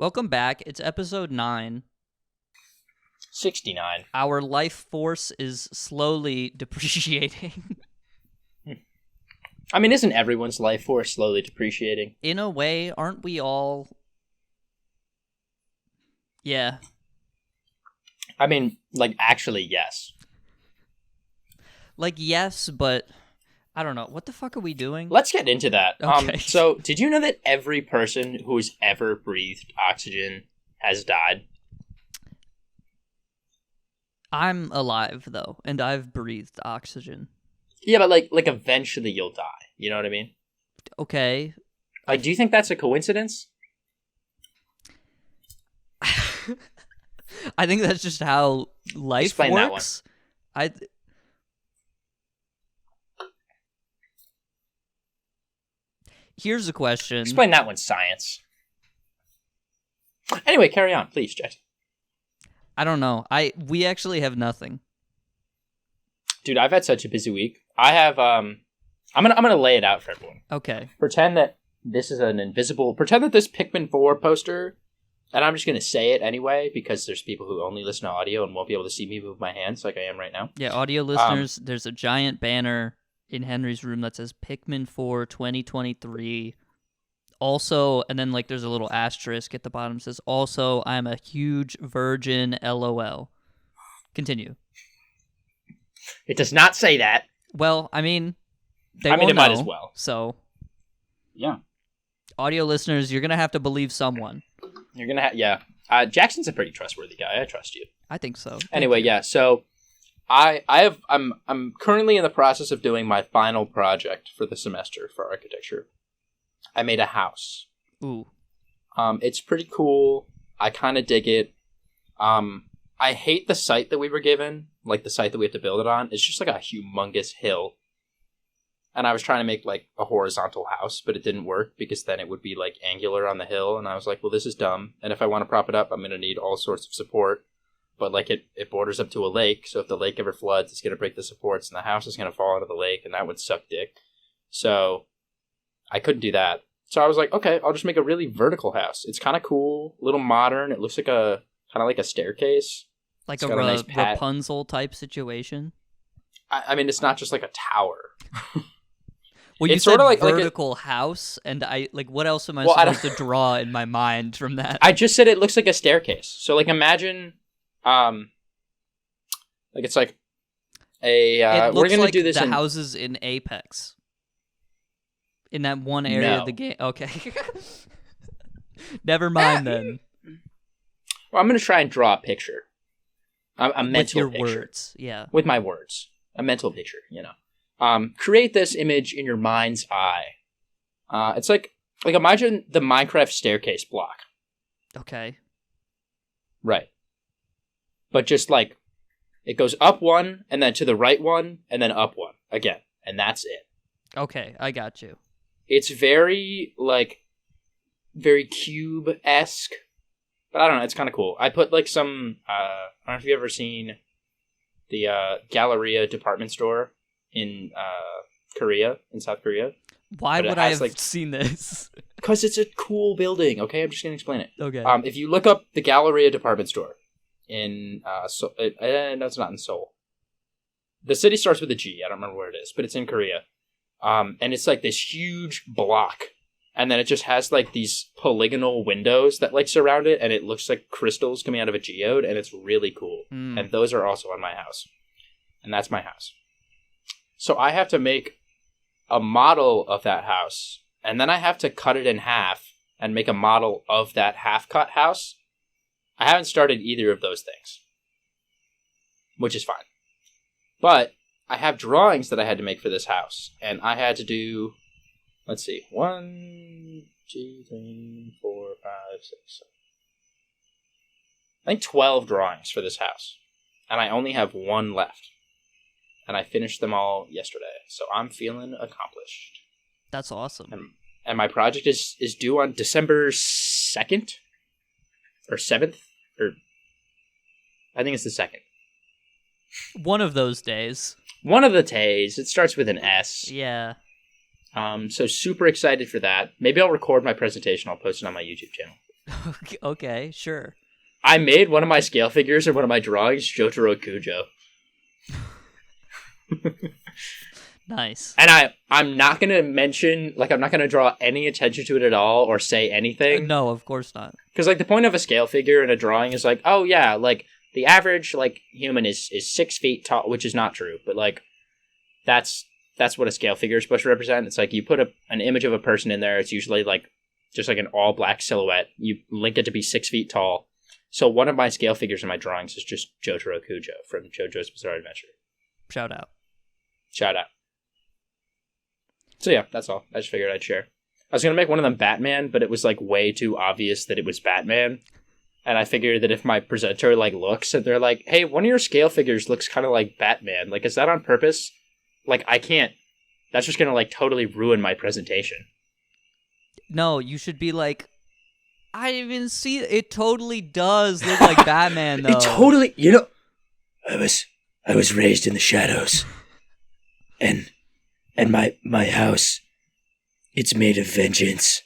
Welcome back. It's episode 9. 69. Our life force is slowly depreciating. I mean, isn't everyone's life force slowly depreciating? In a way, aren't we all? Yeah. I mean, actually, yes. Yes, but I don't know. What the fuck are we doing? Let's get into that. Okay. So, did you know that every person who's ever breathed oxygen has died? I'm alive, though, and I've breathed oxygen. Yeah, but eventually you'll die. You know what I mean? Okay. Do you think that's a coincidence? I think that's just how life Explain works. That one. Here's a question. Explain that one, science. Anyway, carry on, please, Jackson. I don't know. We actually have nothing. Dude, I've had such a busy week. I have I'm gonna lay it out for everyone. Okay. Pretend that this is pretend that this Pikmin 4 poster, and I'm just gonna say it anyway because there's people who only listen to audio and won't be able to see me move my hands like I am right now. Yeah, audio listeners, there's a giant banner in Henry's room that says Pikmin 4 2023. Also, and then there's a little asterisk at the bottom that says, also, I'm a huge virgin, LOL. Continue. It does not say that. Well, I mean, it might as well. So, yeah. Audio listeners, you're going to have to believe someone. You're going to have, yeah. Jackson's a pretty trustworthy guy. I trust you. I think so. Anyway, yeah, so I'm currently in the process of doing my final project for the semester for architecture. I made a house. Ooh. It's pretty cool. I kind of dig it. I hate the site that we were given, the site that we have to build it on. It's just a humongous hill. And I was trying to make a horizontal house, but it didn't work because then it would be angular on the hill. And I was like, well, this is dumb. And if I want to prop it up, I'm going to need all sorts of support. But it borders up to a lake. So if the lake ever floods, it's going to break the supports and the house is going to fall into the lake and that would suck dick. So I couldn't do that. So I was like, okay, I'll just make a really vertical house. It's kind of cool, a little modern. It looks like a staircase. Like it's a nice Rapunzel type situation? I mean, it's not just a tower. Well, you said vertical house, and what else am I supposed to draw in my mind from that? I just said it looks like a staircase. So imagine, it's a. It looks we're gonna like do this the houses in Apex. In that one area of the game. Okay. Never mind then. Well, I'm going to try and draw a picture. A mental picture. With your words, yeah. With my words. A mental picture, create this image in your mind's eye. It's imagine the Minecraft staircase block. Okay. Right. But just it goes up one, and then to the right one, and then up one again. And that's it. Okay, I got you. It's very, very cube-esque. But I don't know, it's kind of cool. I put, some, I don't know if you've ever seen the Galleria department store in South Korea. Why would I have seen this? Because it's a cool building, okay? I'm just going to explain it. Okay. If you look up the Galleria department store in, no, it's not in Seoul. The city starts with a G. I don't remember where it is, but it's in Korea. And it's this huge block. And then it just has these polygonal windows that surround it. And it looks like crystals coming out of a geode. And it's really cool. Mm. And those are also on my house. And that's my house. So I have to make a model of that house. And then I have to cut it in half and make a model of that half-cut house. I haven't started either of those things. Which is fine. But I have drawings that I had to make for this house, and I had to do, let's see, 1, 2, 3, 4, 5, 6, 7. I think 12 drawings for this house, and I only have one left, and I finished them all yesterday, so I'm feeling accomplished. That's awesome. And my project is due on December 2nd, or 7th, or I think it's the 2nd. One of those days. One of the days. It starts with an S. Yeah. So super excited for that. Maybe I'll record my presentation. I'll post it on my YouTube channel. Okay, sure. I made one of my scale figures or one of my drawings Jotaro Kujo. Nice. And I'm not going to mention, like, I'm not going to draw any attention to it at all or say anything. No, of course not. Because, like, the point of a scale figure in a drawing is, like, oh, yeah, like, the average, like, human is 6 feet tall, which is not true. But, like, that's what a scale figure is supposed to represent. It's like you put an image of a person in there. It's usually, like, just, like, an all-black silhouette. You link it to be 6 feet tall. So one of my scale figures in my drawings is just Jotaro Kujo from JoJo's Bizarre Adventure. Shout out. Shout out. So yeah, that's all. I just figured I'd share. I was going to make one of them Batman, but it was like way too obvious that it was Batman. And I figured that if my presenter like looks and they're like, hey, one of your scale figures looks kind of like Batman. Like, is that on purpose? Like, I can't. That's just going to like totally ruin my presentation. No, you should be like, I didn't even see it. It totally does look like Batman, though. It totally, you know, I was raised in the shadows. And my house, it's made of vengeance.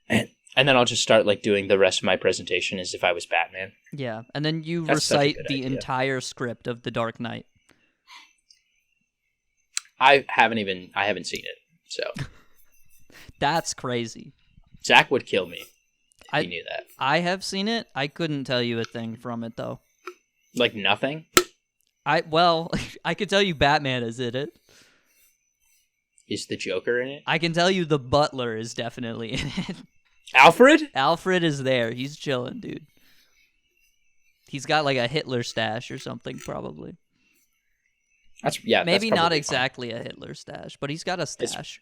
And then I'll just start like doing the rest of my presentation as if I was Batman. Yeah, and then you That's such a recite good the idea. entire script of The Dark Knight. I haven't seen it, so. That's crazy. Zach would kill me if he knew that. I have seen it. I couldn't tell you a thing from it, though. Like nothing? I could tell you Batman is in it. Is the Joker in it? I can tell you the Butler is definitely in it. Alfred? Alfred is there. He's chilling, dude. He's got like a Hitler stash or something, probably. Maybe not exactly a Hitler stash, but he's got a stash.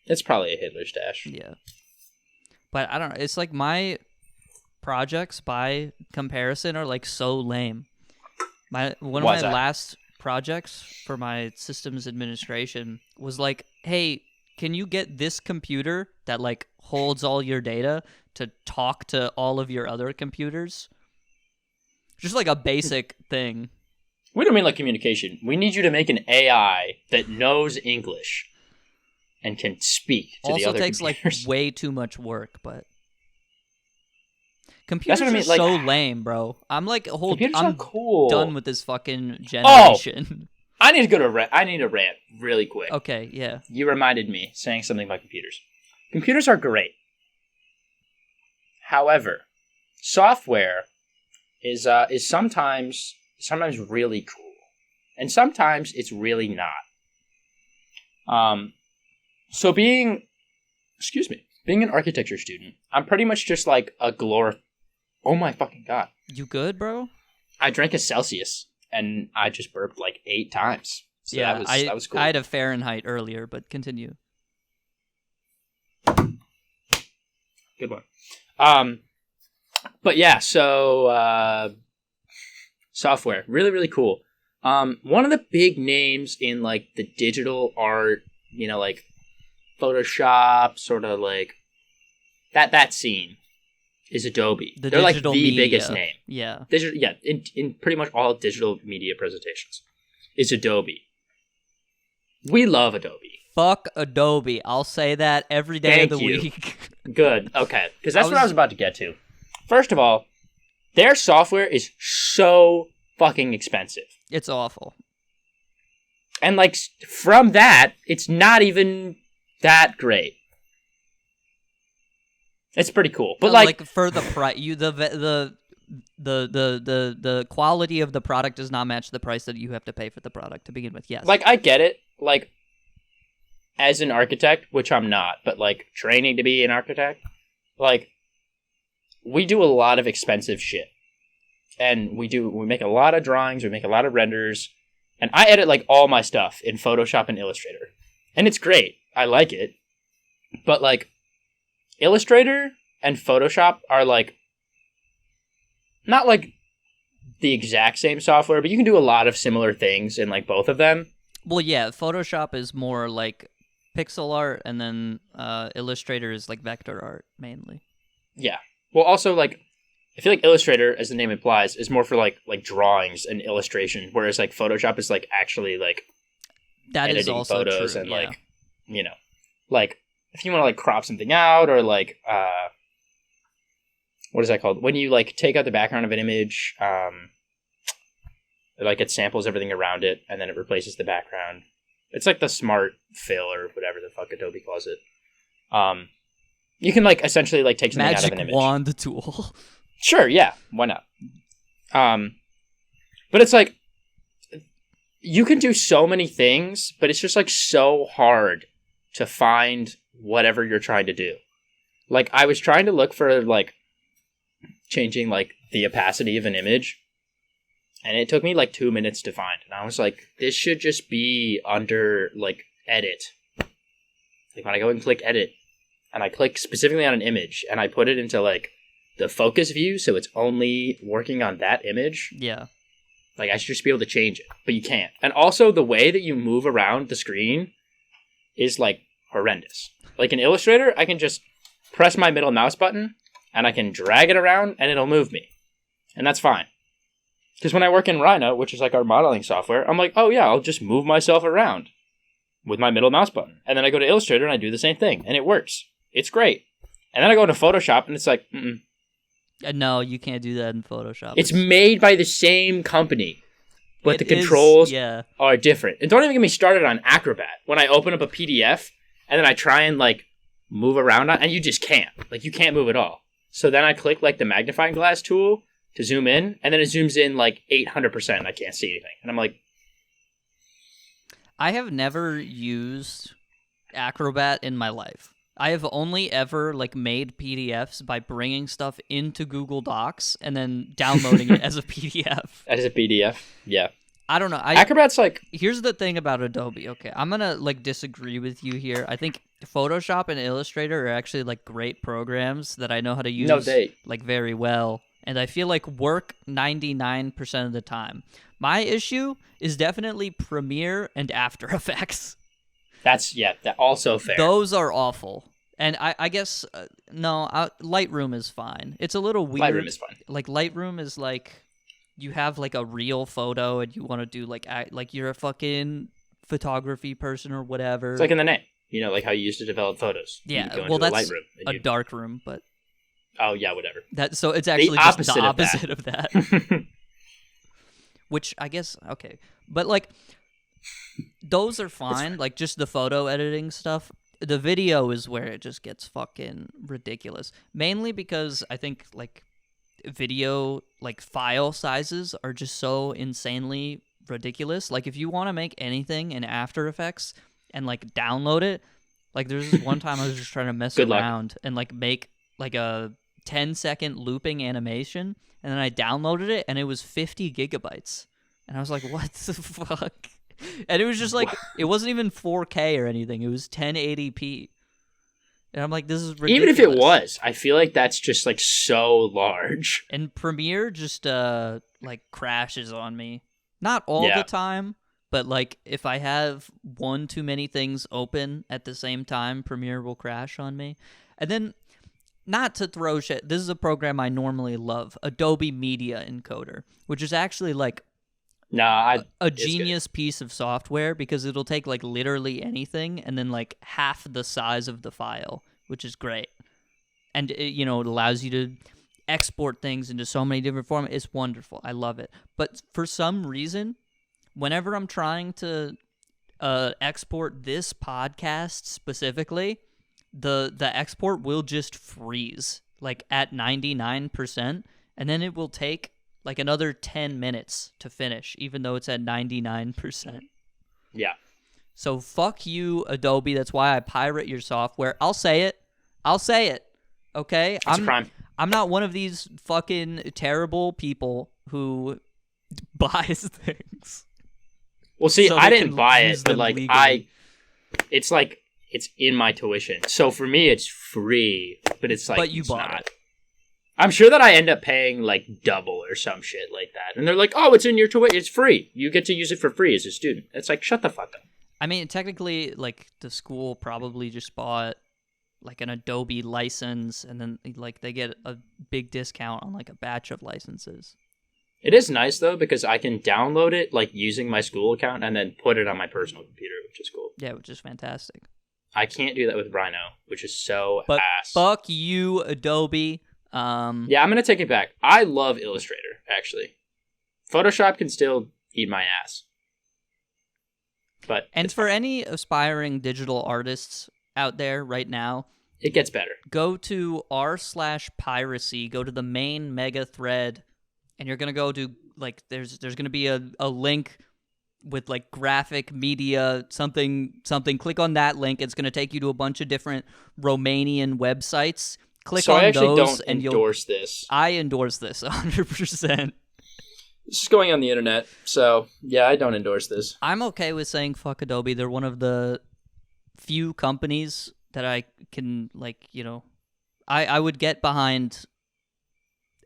It's probably a Hitler stash. Yeah. But I don't know. It's like my projects by comparison are like so lame. One of my last projects for my systems administration was like, hey, can you get this computer that like holds all your data to talk to all of your other computers? Just like a basic thing. We don't mean like communication. We need you to make an AI that knows English and can speak to the other computers. Also takes like way too much work, but computers are like, so lame, bro. I'm like, I'm cool. Done with this fucking generation. I need to go to rant. I need a rant really quick. Okay, yeah. You reminded me saying something about computers. Computers are great. However, software is sometimes really cool, and sometimes it's really not. So being an architecture student, I'm pretty much just like a oh my fucking god. You good, bro? I drank a Celsius and I just burped like 8 times. So yeah, that was cool. I had a Fahrenheit earlier, but continue. Good one. But yeah, so software, really, really cool. One of the big names in like the digital art, you know, like Photoshop, sort of like that scene is Adobe. They're like the biggest name. Yeah. In pretty much all digital media presentations is Adobe. We love Adobe. Fuck Adobe. I'll say that every day of the week. Good. Okay. Because that's what I was about to get to. First of all, their software is so fucking expensive. It's awful. And like from that, it's not even that great. It's pretty cool, but like for the price, the quality of the product does not match the price that you have to pay for the product to begin with. Yes, like I get it. Like as an architect, which I'm not, but like training to be an architect, like we do a lot of expensive shit, and we make a lot of drawings, we make a lot of renders, and I edit like all my stuff in Photoshop and Illustrator, and it's great. I like it, but like. Illustrator and Photoshop are like not like the exact same software, but you can do a lot of similar things in like both of them. Well, yeah, Photoshop is more like pixel art, and then Illustrator is like vector art mainly. Yeah. Well, also like I feel like Illustrator, as the name implies, is more for like drawings and illustration, whereas like Photoshop is like actually like that editing is also photos true, and yeah. like you know like. If you want to like crop something out or like what is that called? When you like take out the background of an image, like it samples everything around it and then it replaces the background. It's like the smart fill or whatever the fuck Adobe calls it. You can like essentially like take something out of an image. Magic wand tool. Sure, yeah, why not? But it's like you can do so many things, but it's just like so hard to find whatever you're trying to do. Like I was trying to look for like changing like the opacity of an image, and it took me like 2 minutes to find. And I was like, this should just be under like edit. Like when I go and click edit, and I click specifically on an image, and I put it into like the focus view, so it's only working on that image. Yeah. Like I should just be able to change it, but you can't. And also the way that you move around the screen is like horrendous. Like in Illustrator, I can just press my middle mouse button and I can drag it around and it'll move me. And that's fine. Because when I work in Rhino, which is like our modeling software, I'm like, oh yeah, I'll just move myself around with my middle mouse button. And then I go to Illustrator and I do the same thing and it works. It's great. And then I go into Photoshop and it's like, No, you can't do that in Photoshop. It's made by the same company, but the controls are different. And don't even get me started on Acrobat. When I open up a PDF and then I try and like move around on, and you just can't. Like you can't move at all. So then I click like the magnifying glass tool to zoom in, and then it zooms in like 800% and I can't see anything. And I'm like, I have never used Acrobat in my life. I have only ever like made PDFs by bringing stuff into Google Docs and then downloading it as a PDF. As a PDF, yeah. I don't know. Acrobat's like... Here's the thing about Adobe. Okay, I'm gonna like disagree with you here. I think Photoshop and Illustrator are actually like great programs that I know how to use like very well, and I feel like work 99% of the time. My issue is definitely Premiere and After Effects. That's also fair. Those are awful. And I guess, Lightroom is fine. It's a little weird. Lightroom is fine. Like, Lightroom is like, you have like a real photo and you want to do like you're a fucking photography person or whatever. It's like in the name. You know, like how you used to develop photos. Yeah, well, that's a dark room, but... Oh, yeah, whatever. So it's actually just the opposite of that. Which, I guess, okay. But like... Those are fine, like just the photo editing stuff. The video is where it just gets fucking ridiculous. Mainly because I think like video like file sizes are just so insanely ridiculous. Like if you want to make anything in After Effects and like download it, like there's this one time I was just trying to mess around and like make like a 10-second looping animation, and then I downloaded it and it was 50 gigabytes. And I was like, what the fuck? And it was just like, it wasn't even 4K or anything. It was 1080p. And I'm like, this is ridiculous. Even if it was, I feel like that's just like so large. And Premiere just like crashes on me. Not all the time, but like if I have one too many things open at the same time, Premiere will crash on me. And then, not to throw shit, this is a program I normally love, Adobe Media Encoder, which is actually like a genius piece of software because it'll take like literally anything and then like half the size of the file, which is great. And it allows you to export things into so many different formats. It's wonderful. I love it. But for some reason, whenever I'm trying to export this podcast specifically, the export will just freeze like at 99%, and then it will take like another 10 minutes to finish, even though it's at 99%. Yeah. So fuck you, Adobe. That's why I pirate your software. I'll say it. Okay? It's a crime. I'm not one of these fucking terrible people who buys things. Well, see, I didn't buy it, but like it's like it's in my tuition. So for me, it's free, but it's like, but you bought it. I'm sure that I end up paying like double or some shit like that. And they're like, oh, it's in your tuition. It's free. You get to use it for free as a student. It's like, shut the fuck up. I mean, technically, like the school probably just bought like an Adobe license, and then like they get a big discount on like a batch of licenses. It is nice though, because I can download it like using my school account and then put it on my personal computer, which is cool. Yeah, which is fantastic. I can't do that with Rhino, which is so but ass. Fuck you, Adobe. Yeah, I'm gonna take it back. I love Illustrator, actually. Photoshop can still eat my ass. But And for any aspiring digital artists out there right now, it gets better. Go to r/piracy, go to the main mega thread, and you're going to go to, like, there's going to be a link with, like, graphic media, something. Click on that link. It's going to take you to a bunch of different Romanian websites. Click on those. So I actually don't endorse this. I endorse this 100%. This is going on the internet, so yeah, I don't endorse this. I'm okay with saying fuck Adobe. They're one of the few companies that I can, like, you know, I would get behind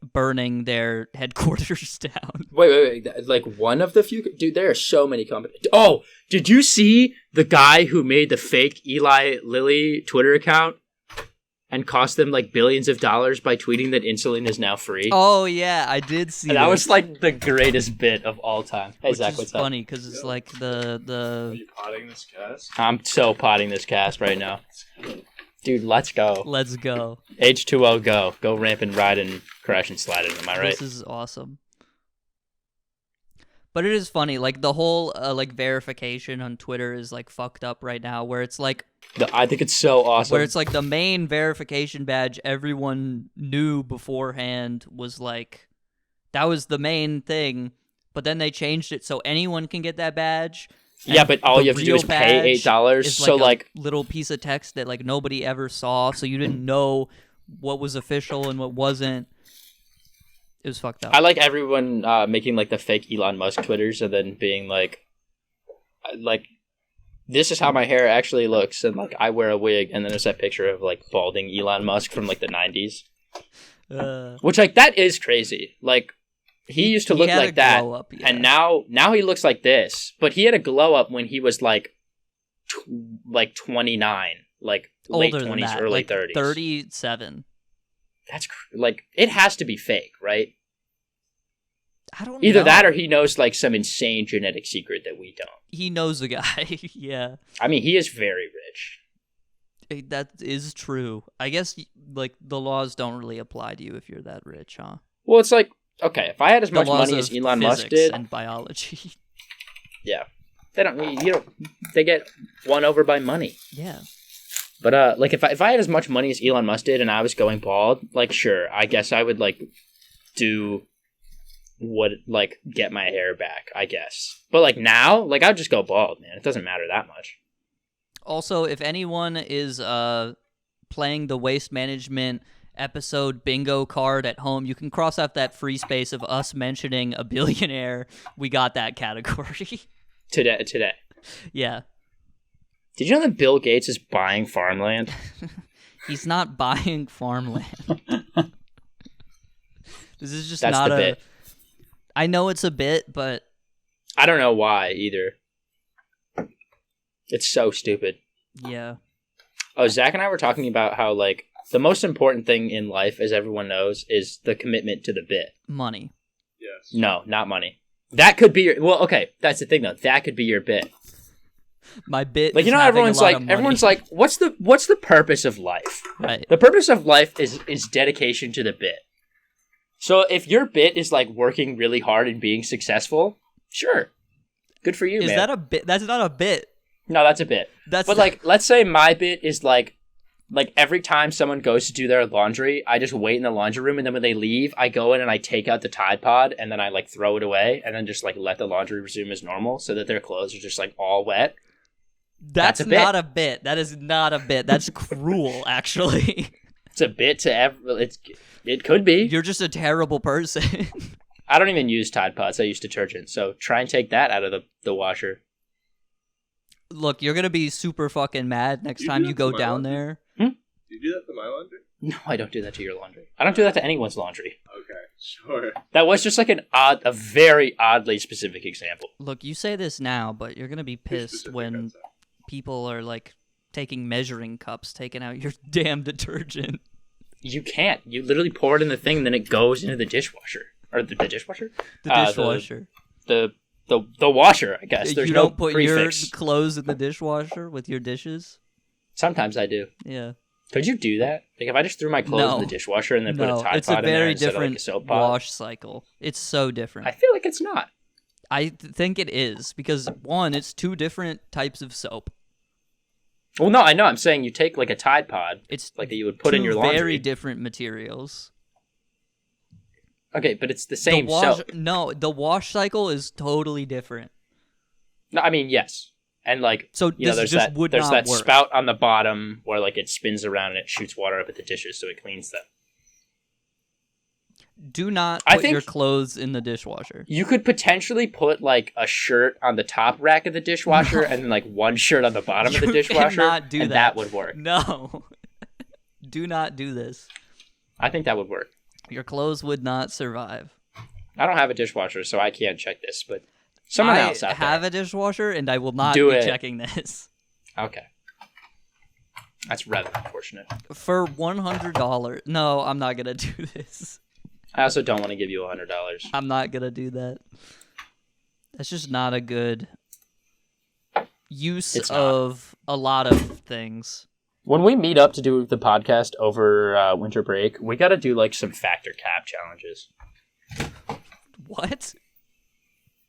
burning their headquarters down. Wait. Like, one of the few? Dude, there are so many companies. Oh, did you see the guy who made the fake Eli Lilly Twitter account and cost them, like, billions of dollars by tweeting that insulin is now free? Oh, yeah, I did see that. Was, like, the greatest bit of all time. Hey, Zach, what's up? Funny, because it's like the... Are you potting this cast? I'm so potting this cast right now. Dude, let's go. Let's go. H2O, go. Go ramp and ride and crash and slide it, am I right? This is awesome. But it is funny, like, the whole, like, verification on Twitter is, like, fucked up right now, where it's, like... I think it's so awesome. Where it's, like, the main verification badge everyone knew beforehand was, like... That was the main thing, but then they changed it so anyone can get that badge. Yeah, but all you have to do is pay $8, so, like... little piece of text that, like, nobody ever saw, so you didn't know what was official and what wasn't. It was fucked up. I like everyone making, like, the fake Elon Musk Twitters and then being like, this is how my hair actually looks, and, like, I wear a wig, and then there's that picture of, like, balding Elon Musk from, like, the 90s. Which, like, that is crazy. Like, he used to look like that, yeah. And now he looks like this. But he had a glow up when he was, like, 29, like, late 20s, early like 30s. 37. That's like, it has to be fake, right? I don't know. Either that or he knows, like, some insane genetic secret that we don't. He knows a guy, yeah. I mean, he is very rich. That is true. I guess, like, the laws don't really apply to you if you're that rich, huh? Well, it's like, okay, if I had as much money as Elon Musk did, and biology. Yeah. They get won over by money. Yeah. But, like, if I had as much money as Elon Musk did and I was going bald, like, sure, I guess I would, like, get my hair back, I guess. But, like, now, like, I'd just go bald, man. It doesn't matter that much. Also, if anyone is playing the Waste Management episode bingo card at home, you can cross off that free space of us mentioning a billionaire. We got that category. Today. Yeah. Did you know that Bill Gates is buying farmland? He's not buying farmland. This is just That's not the bit. I know it's a bit, but I don't know why either. It's so stupid. Yeah. Oh, Zach and I were talking about how, like, the most important thing in life, as everyone knows, is the commitment to the bit. Money. Yes. No, not money. That could be your... Well, okay, that's the thing, though. That could be your bit. My bit, like, you know, everyone's like, what's the purpose of life? Right. The purpose of life is dedication to the bit. So if your bit is, like, working really hard and being successful, sure, good for you, man. Is that a bit? That's not a bit. No, that's a bit. Like, let's say my bit is like every time someone goes to do their laundry, I just wait in the laundry room, and then when they leave, I go in and I take out the Tide Pod, and then I, like, throw it away, and then just, like, let the laundry resume as normal, so that their clothes are just, like, all wet. That's not a bit. That is not a bit. That's cruel, actually. It's a bit to it could be. You're just a terrible person. I don't even use Tide Pods. I use detergent. So try and take that out of the washer. Look, you're going to be super fucking mad next time you go down there. Do you do that to my laundry? No, I don't do that to your laundry. I don't do that to anyone's laundry. Okay, sure. That was just like a very oddly specific example. Look, you say this now, but you're going to be pissed when people are, like, taking measuring cups, taking out your damn detergent. You can't. You literally pour it in the thing, and then it goes into the dishwasher. Or the dishwasher? The dishwasher. The washer, I guess. There's you no don't put prefix. your clothes in the dishwasher with your dishes? Sometimes I do. Yeah. Could you do that? Like, if I just threw my clothes in the dishwasher and then put a No, Tide it's a Pod in there very instead of, like, a different soap pod? wash cycle. It's so different. I feel like it's not. I think it is because, one, it's two different types of soap. Well, no, I know. I'm saying you take, like, a Tide Pod, It's like, that you would put in your laundry. very different materials. Okay, but it's the same soap. No, the wash cycle is totally different. No, I mean, yes. And, like, So you know, this there's would that not work. spout on the bottom where, like, it spins around and it shoots water up at the dishes so it cleans them. Do not I put think your clothes in the dishwasher. You could potentially put, like, a shirt on the top rack of the dishwasher and then, like, one shirt on the bottom of the dishwasher, cannot do and that would work. No. Do not do this. I think that would work. Your clothes would not survive. I don't have a dishwasher, so I can't check this, but someone else out there. I have a dishwasher, and I will not Do be it. checking this. Okay. That's rather unfortunate. For $100. No, I'm not going to do this. I also don't want to give you $100. I'm not going to do that. That's just not a good use of a lot of things. When we meet up to do the podcast over winter break, we got to do, like, some factor cap challenges. What?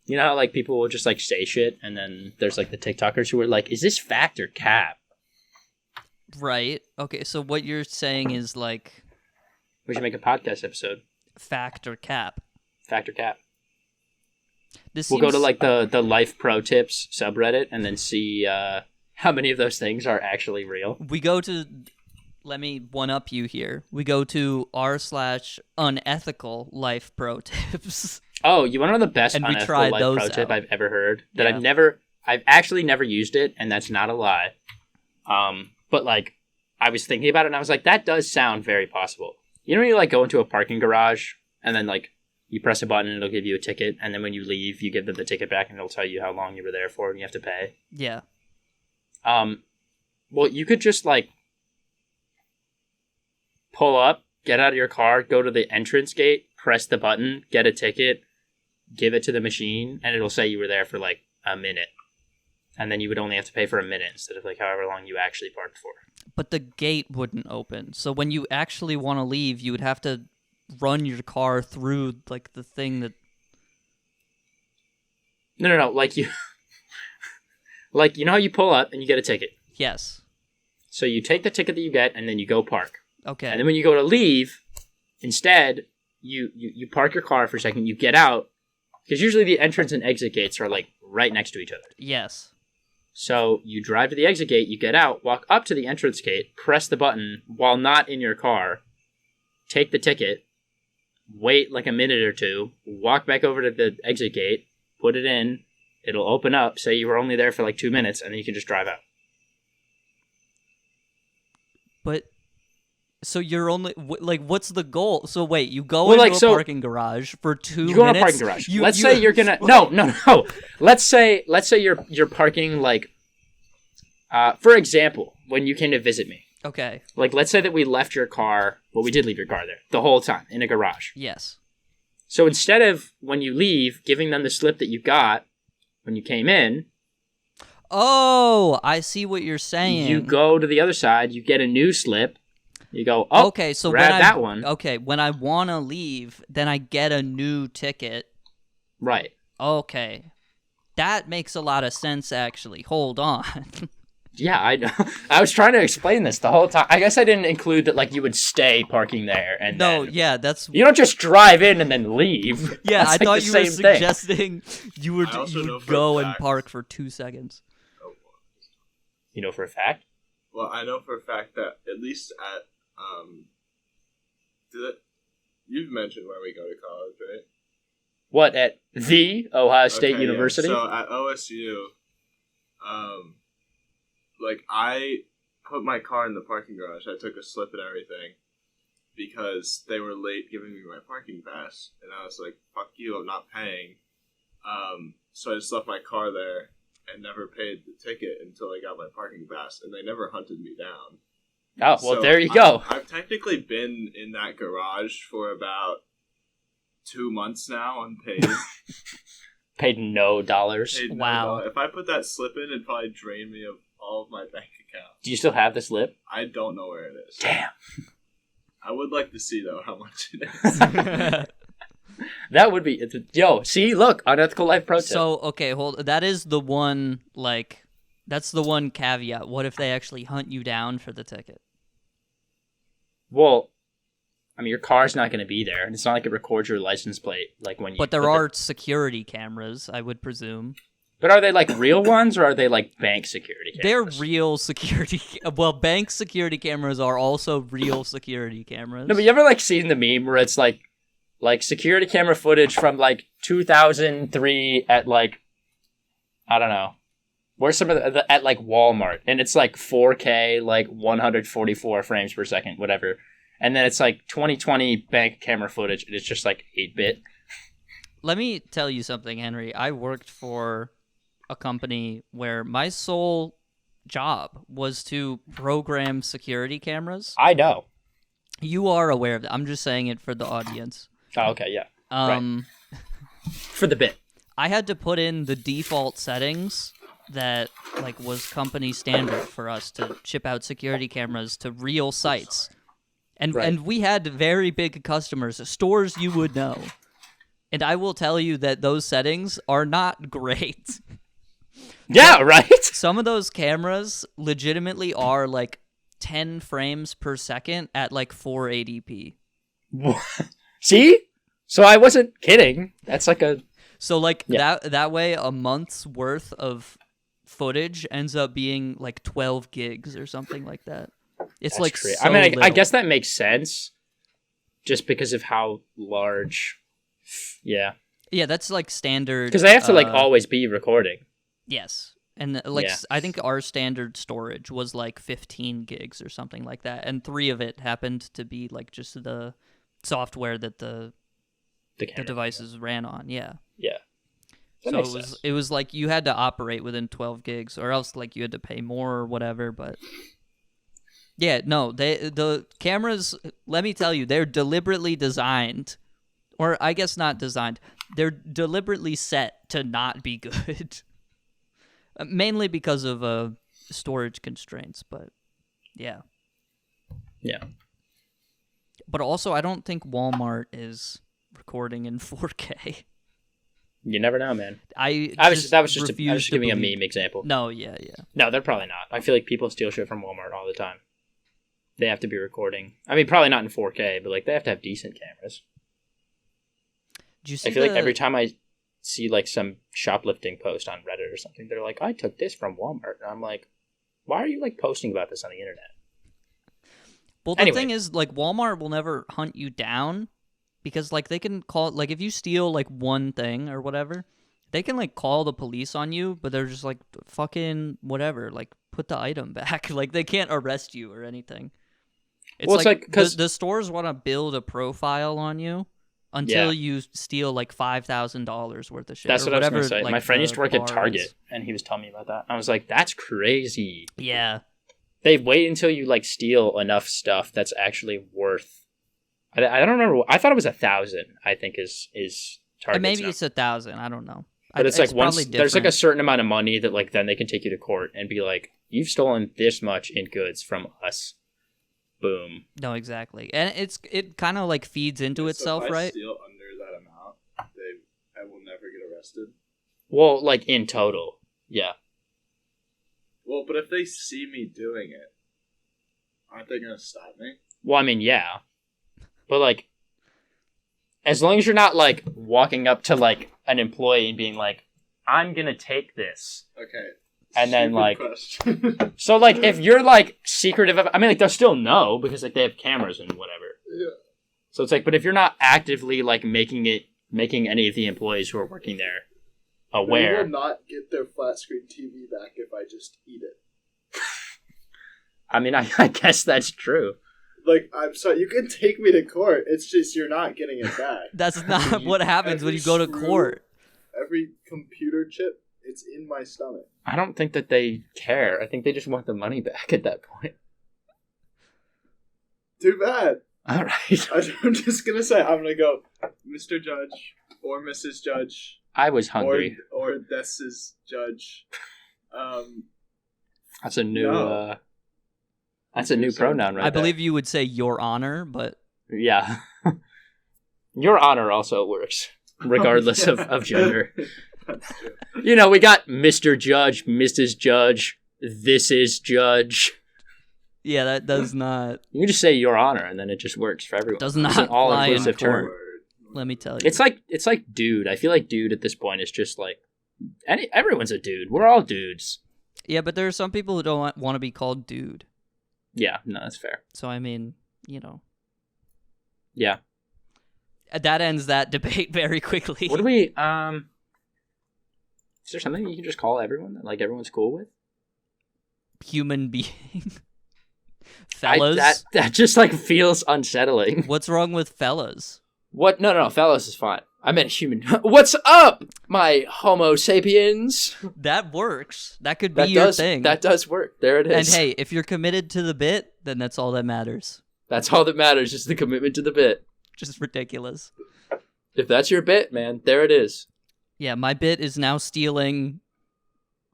You know how, like, people will just, like, say shit, and then there's, like, the TikTokers who are like, is this fact or cap? Right. Okay, so what you're saying is, like... We should make a podcast episode. Fact or cap. Fact or cap. We'll go to, like, the Life Pro Tips subreddit and then see how many of those things are actually real. We go to... Let me one-up you here. We go to r/unethical Life Pro Tips. Oh, you want to know the best and unethical Life Pro tip I've ever heard? That I've actually never used it, and that's not a lie. But, like, I was thinking about it, and I was like, that does sound very possible. You know when you, like, go into a parking garage, and then, like, you press a button, and it'll give you a ticket, and then when you leave, you give them the ticket back, and it'll tell you how long you were there for, and you have to pay? Yeah. Well, you could just, like, pull up, get out of your car, go to the entrance gate, press the button, get a ticket, give it to the machine, and it'll say you were there for, like, a minute. And then you would only have to pay for a minute instead of, like, however long you actually parked for. But the gate wouldn't open. So when you actually want to leave, you would have to run your car through, like, the thing that... No. Like, you... like, you know how you pull up and you get a ticket? Yes. So you take the ticket that you get, and then you go park. Okay. And then when you go to leave, instead, you park your car for a second, you get out, because usually the entrance and exit gates are, like, right next to each other. Yes. So you drive to the exit gate, you get out, walk up to the entrance gate, press the button while not in your car, take the ticket, wait like a minute or two, walk back over to the exit gate, put it in, it'll open up, say you were only there for like 2 minutes, and then you can just drive out. But... So you're only like, what's the goal? So wait, you go into a parking garage for 2 minutes. You go in a parking garage. Let's say you're gonna no. Let's say you're parking, like, for example, when you came to visit me. Okay. Like, let's say that we left your car. Well, we did leave your car there the whole time in a garage. Yes. So instead of when you leave, giving them the slip that you got when you came in. Oh, I see what you're saying. You go to the other side. You get a new slip. You go, oh, okay, so grab that one. Okay, when I want to leave, then I get a new ticket. Right. Okay. That makes a lot of sense, actually. Hold on. Yeah, I know. I was trying to explain this the whole time. I guess I didn't include that, like, you would stay parking there. And that's... You don't just drive in and then leave. Yeah, I thought you were suggesting you would go and park for 2 seconds. You know for a fact? Well, I know for a fact that at least at you've mentioned where we go to college, right? What, at the Ohio State University? Yeah. So at OSU, like, I put my car in the parking garage. I took a slip and everything because they were late giving me my parking pass, and I was like, "Fuck you, I'm not paying." So I just left my car there and never paid the ticket until I got my parking pass, and they never hunted me down. Oh, well, so there you go. I've technically been in that garage for about 2 months now, unpaid. Paid no dollars. Wow. If I put that slip in, it'd probably drain me of all of my bank accounts. Do you still have the slip? I don't know where it is. Damn. I would like to see, though, how much it is. That would be... Yo, see? Look, unethical life pro tip. So, okay, that is the one, like... That's the one caveat. What if they actually hunt you down for the ticket? Well, I mean, your car's not going to be there. It's not like it records your license plate, like when you... But there are security cameras, I would presume. But are they, like, real ones, or are they, like, bank security cameras? They're real security... Well, bank security cameras are also real security cameras. No, but you ever, like, seen the meme where it's, like security camera footage from, like, 2003 at, like, I don't know. Where's some of at like Walmart, and it's like 4K, like 144 frames per second, whatever. And then it's like 2020 bank camera footage, and it's just like 8-bit. Let me tell you something, Henry. I worked for a company where my sole job was to program security cameras. I know. You are aware of that. I'm just saying it for the audience. Oh, okay, yeah. Right. For the bit. I had to put in the default settings that like was company standard for us to ship out security cameras to real sites. And we had very big customers, stores you would know. And I will tell you that those settings are not great. Yeah, right? Some of those cameras legitimately are like 10 frames per second at like 480p. See? So I wasn't kidding. That's like a... So like that way a month's worth of footage ends up being like 12 gigs or something like that. It's That's like crazy. so I mean, I little. guess that makes sense just because of how large. Yeah. Yeah, that's like standard. Because they have to like always be recording. Yes. And like I think our standard storage was like 15 gigs or something like that. And 3 of it happened to be like just the software that the devices ran on. Yeah. Yeah. That so it was like you had to operate within 12 gigs or else like you had to pay more or whatever, but yeah, no, the cameras, let me tell you, they're deliberately designed, or I guess not designed, they're deliberately set to not be good. Mainly because of storage constraints, but yeah. Yeah. But also I don't think Walmart is recording in 4K. You never know, man. That was just giving a meme example. No, yeah. No, they're probably not. I feel like people steal shit from Walmart all the time. They have to be recording. I mean, probably not in 4K, but like they have to have decent cameras. Did you see I feel like every time I see like some shoplifting post on Reddit or something, they're like, "I took this from Walmart," and I'm like, "Why are you like posting about this on the internet?" Well, the thing is, like, Walmart will never hunt you down. Because, like, they can call... Like, if you steal, like, one thing or whatever, they can, like, call the police on you, but they're just like, fucking whatever. Like, put the item back. Like, they can't arrest you or anything. It's like because the stores want to build a profile on you until you steal, like, $5,000 worth of shit. That's what whatever, I was going to say. like, my friend used to work at Target, is. And he was telling me about that. I was like, that's crazy. Yeah. They wait until you, like, steal enough stuff that's actually worth... I don't remember. I thought it was 1,000. I think is Target's maybe number. it's 1,000. I don't know. But it's like once there's like a certain amount of money that like then they can take you to court and be like, you've stolen this much in goods from us. Boom. No, exactly, and it kind of like feeds into itself, if I right? Steal under that amount, I will never get arrested. Well, like in total, yeah. Well, but if they see me doing it, aren't they gonna stop me? Well, I mean, yeah. But, like, as long as you're not, like, walking up to, like, an employee and being like, I'm gonna take this. Okay. And then, like... So, like, if you're, like, secretive... I mean, like, they'll still know because, like, they have cameras and whatever. Yeah. So it's like, but if you're not actively, like, making any of the employees who are working there aware... They will not get their flat screen TV back if I just eat it. I mean, I guess that's true. Like, I'm sorry, you can take me to court. It's just you're not getting it back. That's not what happens when you go to court. Every computer chip, it's in my stomach. I don't think that they care. I think they just want the money back at that point. Too bad. All right. I'm just going to say, I'm going to go, Mr. Judge or Mrs. Judge. I was hungry. Or this is Judge. That's a new No. that's a new pronoun right I there. believe you would say Your Honor, but Yeah. Your Honor also works, regardless of gender. That's true. You know, we got Mr. Judge, Mrs. Judge, this is Judge. yeah, that does not. You can just say Your Honor, and then it just works for everyone. Does It's not an all-inclusive fly in term. court. Let me tell you. It's like dude. I feel like dude at this point is just like everyone's a dude. We're all dudes. Yeah, but there are some people who don't want to be called dude. Yeah, no, that's fair. So I mean, you know, Yeah. that ends that debate very quickly. What do we is there something you can just call everyone that like everyone's cool with? Human being. Fellas. That just like feels unsettling. What's wrong with fellas? What? No, fellas is fine. I meant human. What's up, my Homo sapiens? That works. That could be your thing. That does work. There it And is. hey, if you're committed to the bit, then that's all that matters. That's all that matters is the commitment to the bit. Just ridiculous. If that's your bit, man, there it is. Yeah, my bit is now stealing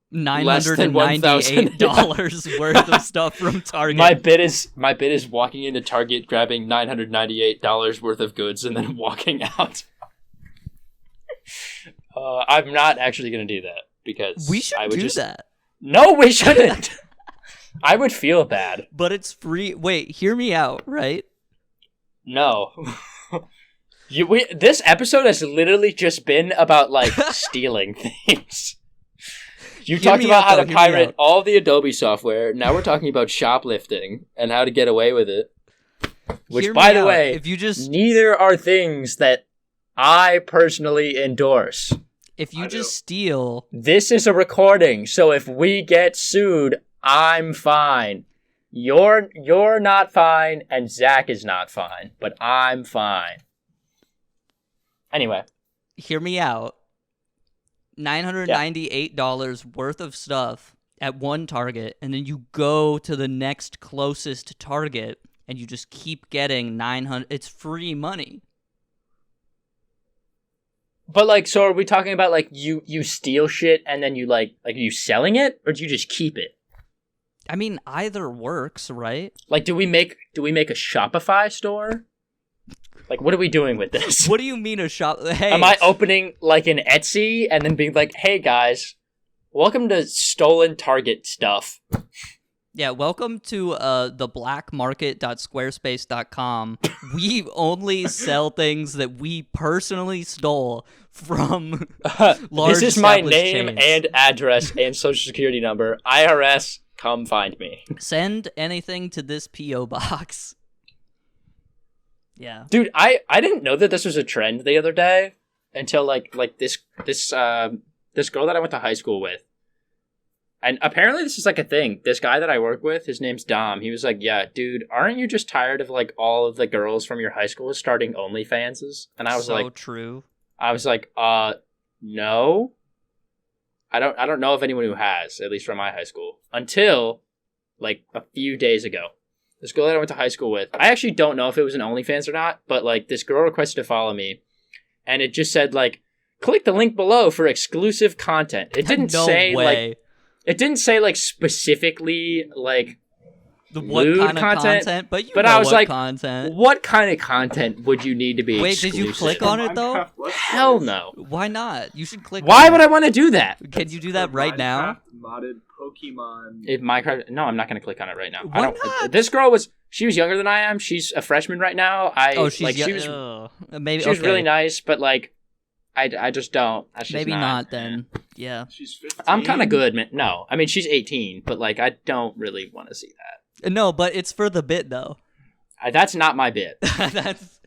Less than $998 worth of stuff from Target. My bit is walking into Target, grabbing $998 worth of goods, and then walking out. I'm not actually going to do that because We should do that. No, we shouldn't. I would feel bad. But it's free. Wait, hear me out, right? No. This episode has literally just been about like stealing things. You Hear talked me about out, how though, to hear me pirate out. all the Adobe software. Now we're talking about shoplifting and how to get away with it. Which, Hear by me the out. way, if you just neither are things that I personally endorse. steal, This is a recording, so if we get sued, I'm fine. You're not fine, and Zach is not fine, but I'm fine. Anyway. hear me out. $998 worth of stuff at one Target, and then you go to the next closest Target, and you just keep getting 900. It's free money. But like, so are we talking about like you steal shit and then you like you selling it, or do you just keep it? I mean, either works, right? Like, do we make a Shopify store? Like, what are we doing with this? What do you mean a shop? Hey, Am I opening like an Etsy and then being like, hey guys, welcome to stolen Target stuff. Yeah, welcome to theblackmarket.squarespace.com. We only sell things that we personally stole from large This is my established name chains. and address and social security number. IRS, come find me. Send anything to this P.O. box. Yeah. Dude, I didn't know that this was a trend the other day until like this girl that I went to high school with. And apparently this is like a thing. This guy that I work with, his name's Dom. He was like, yeah, dude, aren't you just tired of like all of the girls from your high school starting OnlyFanses? And I was so like, true. I was like, no. I don't know of anyone who has, at least from my high school. Until like a few days ago. This girl that I went to high school with, I actually don't know if it was an OnlyFans or not, but like this girl requested to follow me, and it just said like, click the link below for exclusive content. It didn't No say way. like, it didn't say like specifically like What lewd kind of content? But but know I was what like, content. what kind of content would you need to be Wait, exclusive? did you click on it though? Minecraft Let's Hell Plays. no. Why not? You should click. Why on would it. I want to do that? Can you do that right now? Minecraft modded Pokemon. If Minecraft, no, I'm not going to click on it right now. Why not? This girl she was younger than I am. She's a freshman right now. She was maybe she was okay. really nice, but like, I just don't. That's just Maybe not then. Yeah. She's 15. I'm kind of good, man. No, I mean she's 18, but like I don't really want to see that. No, but it's for the bit though. That's not my bit. That's.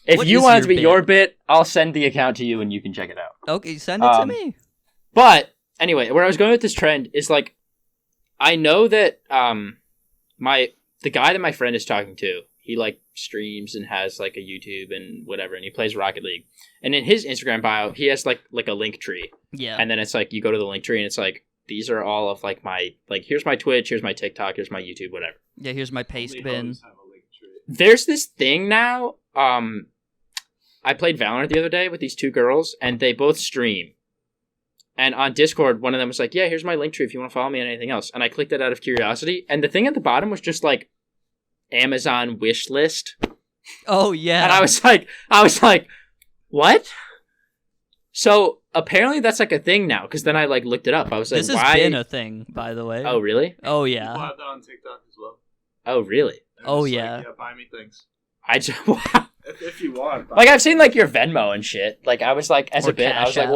If What you is want it your to be bit? your bit, I'll send the account to you and you can check it out. Okay, send it to Um, me. But anyway, where I was going with this trend is like, I know that the guy that my friend is talking to, he like streams and has like a YouTube and whatever, and he plays Rocket League. And in his Instagram bio, he has like a link tree, Yeah. and then it's like you go to the link tree and it's like these are all of like my here's my Twitch, here's my TikTok, here's my YouTube, whatever. Yeah, here's my paste Only bin. hoes have a link tree. There's this thing now. I played Valorant the other day with these two girls, and they both stream. And on Discord, one of them was like, yeah, here's my link tree if you want to follow me on anything else. And I clicked it out of curiosity. And the thing at the bottom was just like Amazon wish list. Oh, yeah. And I was like, what? So apparently that's like a thing now. Because then I like looked it up. I was like, this why? has been a thing, by the way. Oh, really? Oh, People yeah. have that on TikTok as well. Oh, really? They're Oh, Oh, just yeah. Like, yeah, buy me things. I just, wow. If you want. Buy Like me I've seen like your Venmo and shit. Like I was like, as Or a bit, I was Cash like, App.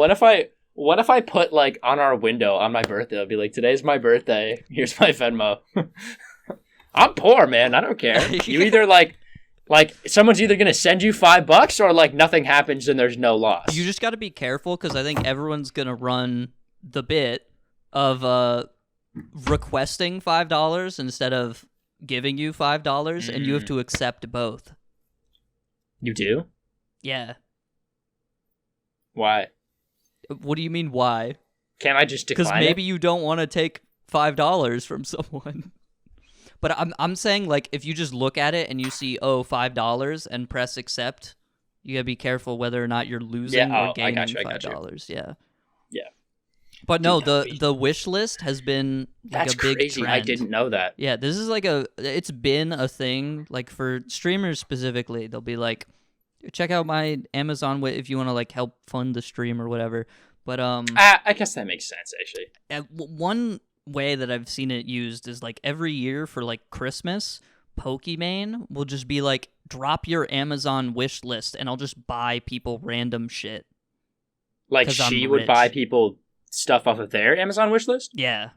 what if I put like on our window on my birthday, I'll be like, today's my birthday. Here's my Venmo. I'm poor, man. I don't care. You either like someone's either gonna send you $5 or like nothing happens and there's no loss. You just got to be careful because I think everyone's going to run the bit of requesting $5 instead of giving you $5, and you have to accept both. You do? Yeah. Why? What do you mean, why? Can't I just decline Because maybe you don't want to take $5 from someone. But I'm saying, like, if you just look at it and you see, $5 and press accept, you gotta be careful whether or not you're losing Yeah, or gaining I got you. $5. Yeah. Yeah. But no, Dude, the wish list has been like That's a big crazy. trend. I didn't know that. Yeah, this is like it's been a thing, like for streamers specifically. They'll be like, check out my Amazon if you want to like help fund the stream or whatever. But I guess that makes sense actually. one way that I've seen it used is like every year for like Christmas, Pokimane will just be like, drop your Amazon wish list, and I'll just buy people random shit. Like 'Cause I'm she would rich. buy people stuff off of their Amazon wish list? Yeah,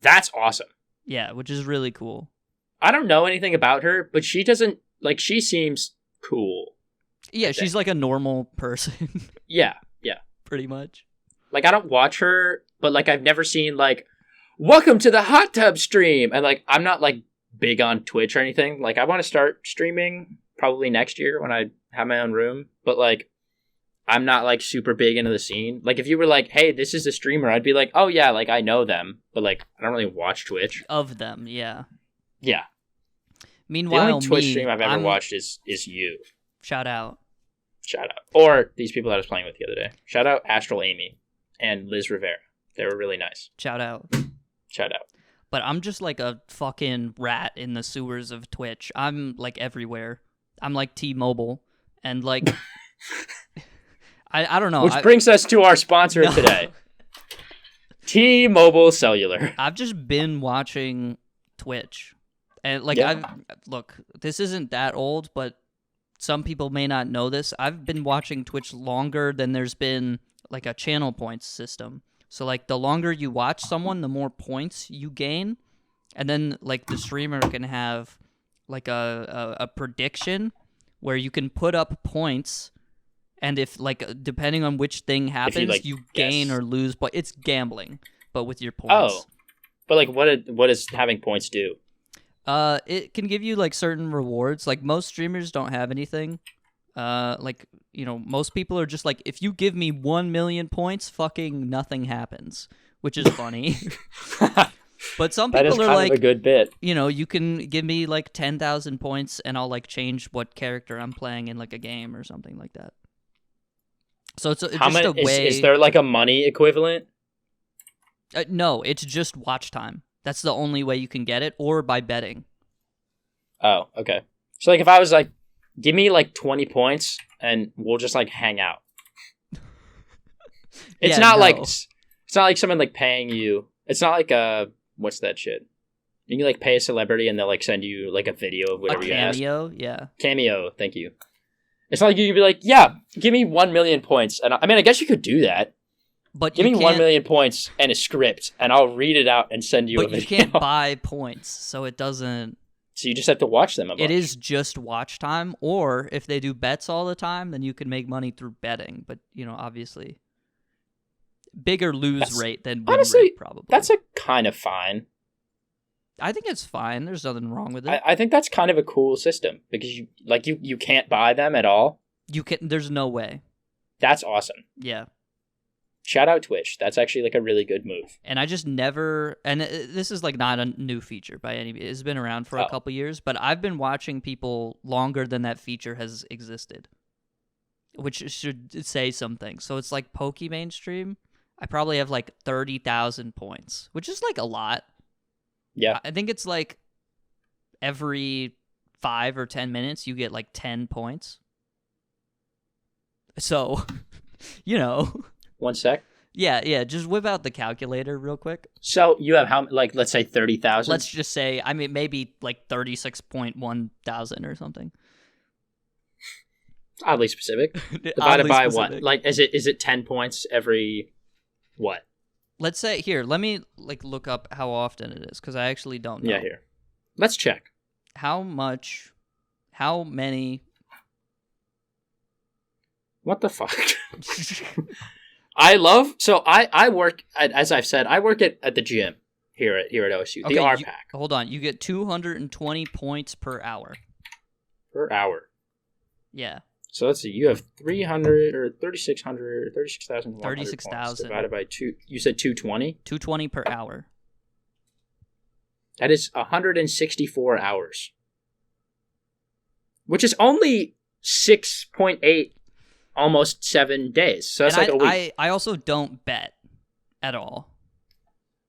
That's awesome. yeah, which is really cool. I don't know anything about her, but she doesn't like she seems cool. Yeah, I she's think. like a normal person, Yeah. pretty much. Like I don't watch her, but like I've never seen like welcome to the hot tub stream. And like I'm not like big on Twitch or anything. Like I want to start streaming probably next year when I have my own room, but like I'm not like super big into the scene. Like if you were like, "Hey, this is a streamer." I'd be like, "Oh yeah, like I know them." But like I don't really watch Twitch. Of them, yeah. Yeah. The Meanwhile, only Twitch me, stream I've ever I'm- watched is you. Shout out. Shout out. Or these people that I was playing with the other day. Shout out Astral Amy and Liz Rivera. They were really nice. Shout out. Shout out. But I'm just like a fucking rat in the sewers of Twitch. I'm like everywhere. I'm like T-Mobile. And like, I don't know. Which brings us to our sponsor No. today. T-Mobile Cellular. I've just been watching Twitch. And like, Yeah. look, this isn't that old, but some people may not know this. I've been watching Twitch longer than there's been like a channel points system. So like the longer you watch someone, the more points you gain. And then like the streamer can have like a prediction where you can put up points, and if like depending on which thing happens, like, you gain guess. or lose, but it's gambling, but with your points. Oh. But like what does having points do? It can give you like certain rewards. Like most streamers don't have anything. Like, you know, most people are just like, if you give me 1 million points, fucking nothing happens, which is funny. But some That is people are kind like, of a good bit. you know, you can give me like 10,000 points and I'll like change what character I'm playing in like a game or something like that. So it's How just many a way. is there like a money equivalent? No, it's just watch time. That's the only way you can get it, or by betting. Oh, okay. So like if I was like, give me like 20 points and we'll just like hang out. It's Yeah, not like no. it's not like someone like paying you. It's not like what's that shit? You can like pay a celebrity and they'll like send you like a video of A whatever you ask. cameo, yeah. Cameo, thank you. It's not like you can be like, yeah, give me 1 million points. And I mean, I guess you could do that. But Give you me can't, 1 million points and a script, and I'll read it out and send you a but video. you can't buy points, so it doesn't. So you just have to watch them a bunch. It is just watch time, or if they do bets all the time, then you can make money through betting. But you know, obviously, bigger lose That's- rate than win honestly, rate, probably. That's a kind of fine. I think it's fine. There's nothing wrong with it. I think that's kind of a cool system because you can't buy them at all. You can. There's no way. That's awesome. Yeah. Shout out Twitch. That's actually like a really good move. And I just never, and this is like not a new feature by any means. It's been around for a Oh. couple years, but I've been watching people longer than that feature has existed, which should say something. So it's like Pokimane stream. I probably have like 30,000 points, which is like a lot. Yeah. I think it's like every 5 or 10 minutes you get like 10 points. So, you know. 1 sec. Yeah, just whip out the calculator real quick. So you have how, like, let's say 30,000? Let's just say, I mean, maybe like 36.1 thousand or something. Oddly specific. Divided Oddly by specific. what? Like, is it 10 points every what? Let's say, here, let me like look up how often it is, because I actually don't know. Yeah, here. Let's check. How many... What the fuck? I work, as I've said, I work at the gym here at OSU, the RPAC. Hold on, you get 220 points per hour. Per hour. Yeah. So let's see, you have 300 or 3,600, 36,100 36,000. divided by 2. You said 220? 220 per hour. That is 164 hours. Which is only 6.8, almost 7 days. So that's and like a week. I also don't bet at all.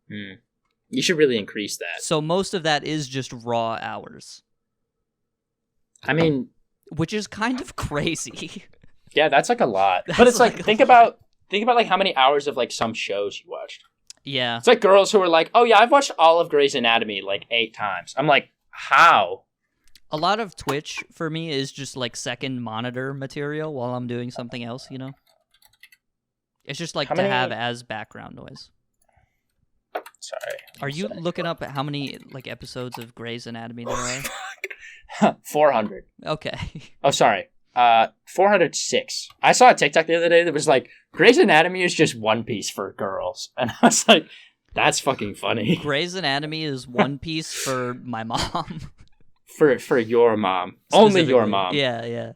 You should really increase that. So most of that is just raw hours. I mean, which is kind of crazy. Yeah, that's like a lot. That's but it's like like think about like how many hours of like some shows you watched. Yeah. It's like girls who are like, "Oh yeah, I've watched all of Grey's Anatomy like 8 times." I'm like, "How?" A lot of Twitch for me is just like second monitor material while I'm doing something else, you know? It's just like have as background noise. Sorry. Are you looking up at how many like episodes of Grey's Anatomy there are? 400. Okay. Oh, sorry. 406. I saw a TikTok the other day that was like, Grey's Anatomy is just One Piece for girls. And I was like, that's fucking funny. Grey's Anatomy is One Piece for my mom. For your mom. Only your mom. Yeah.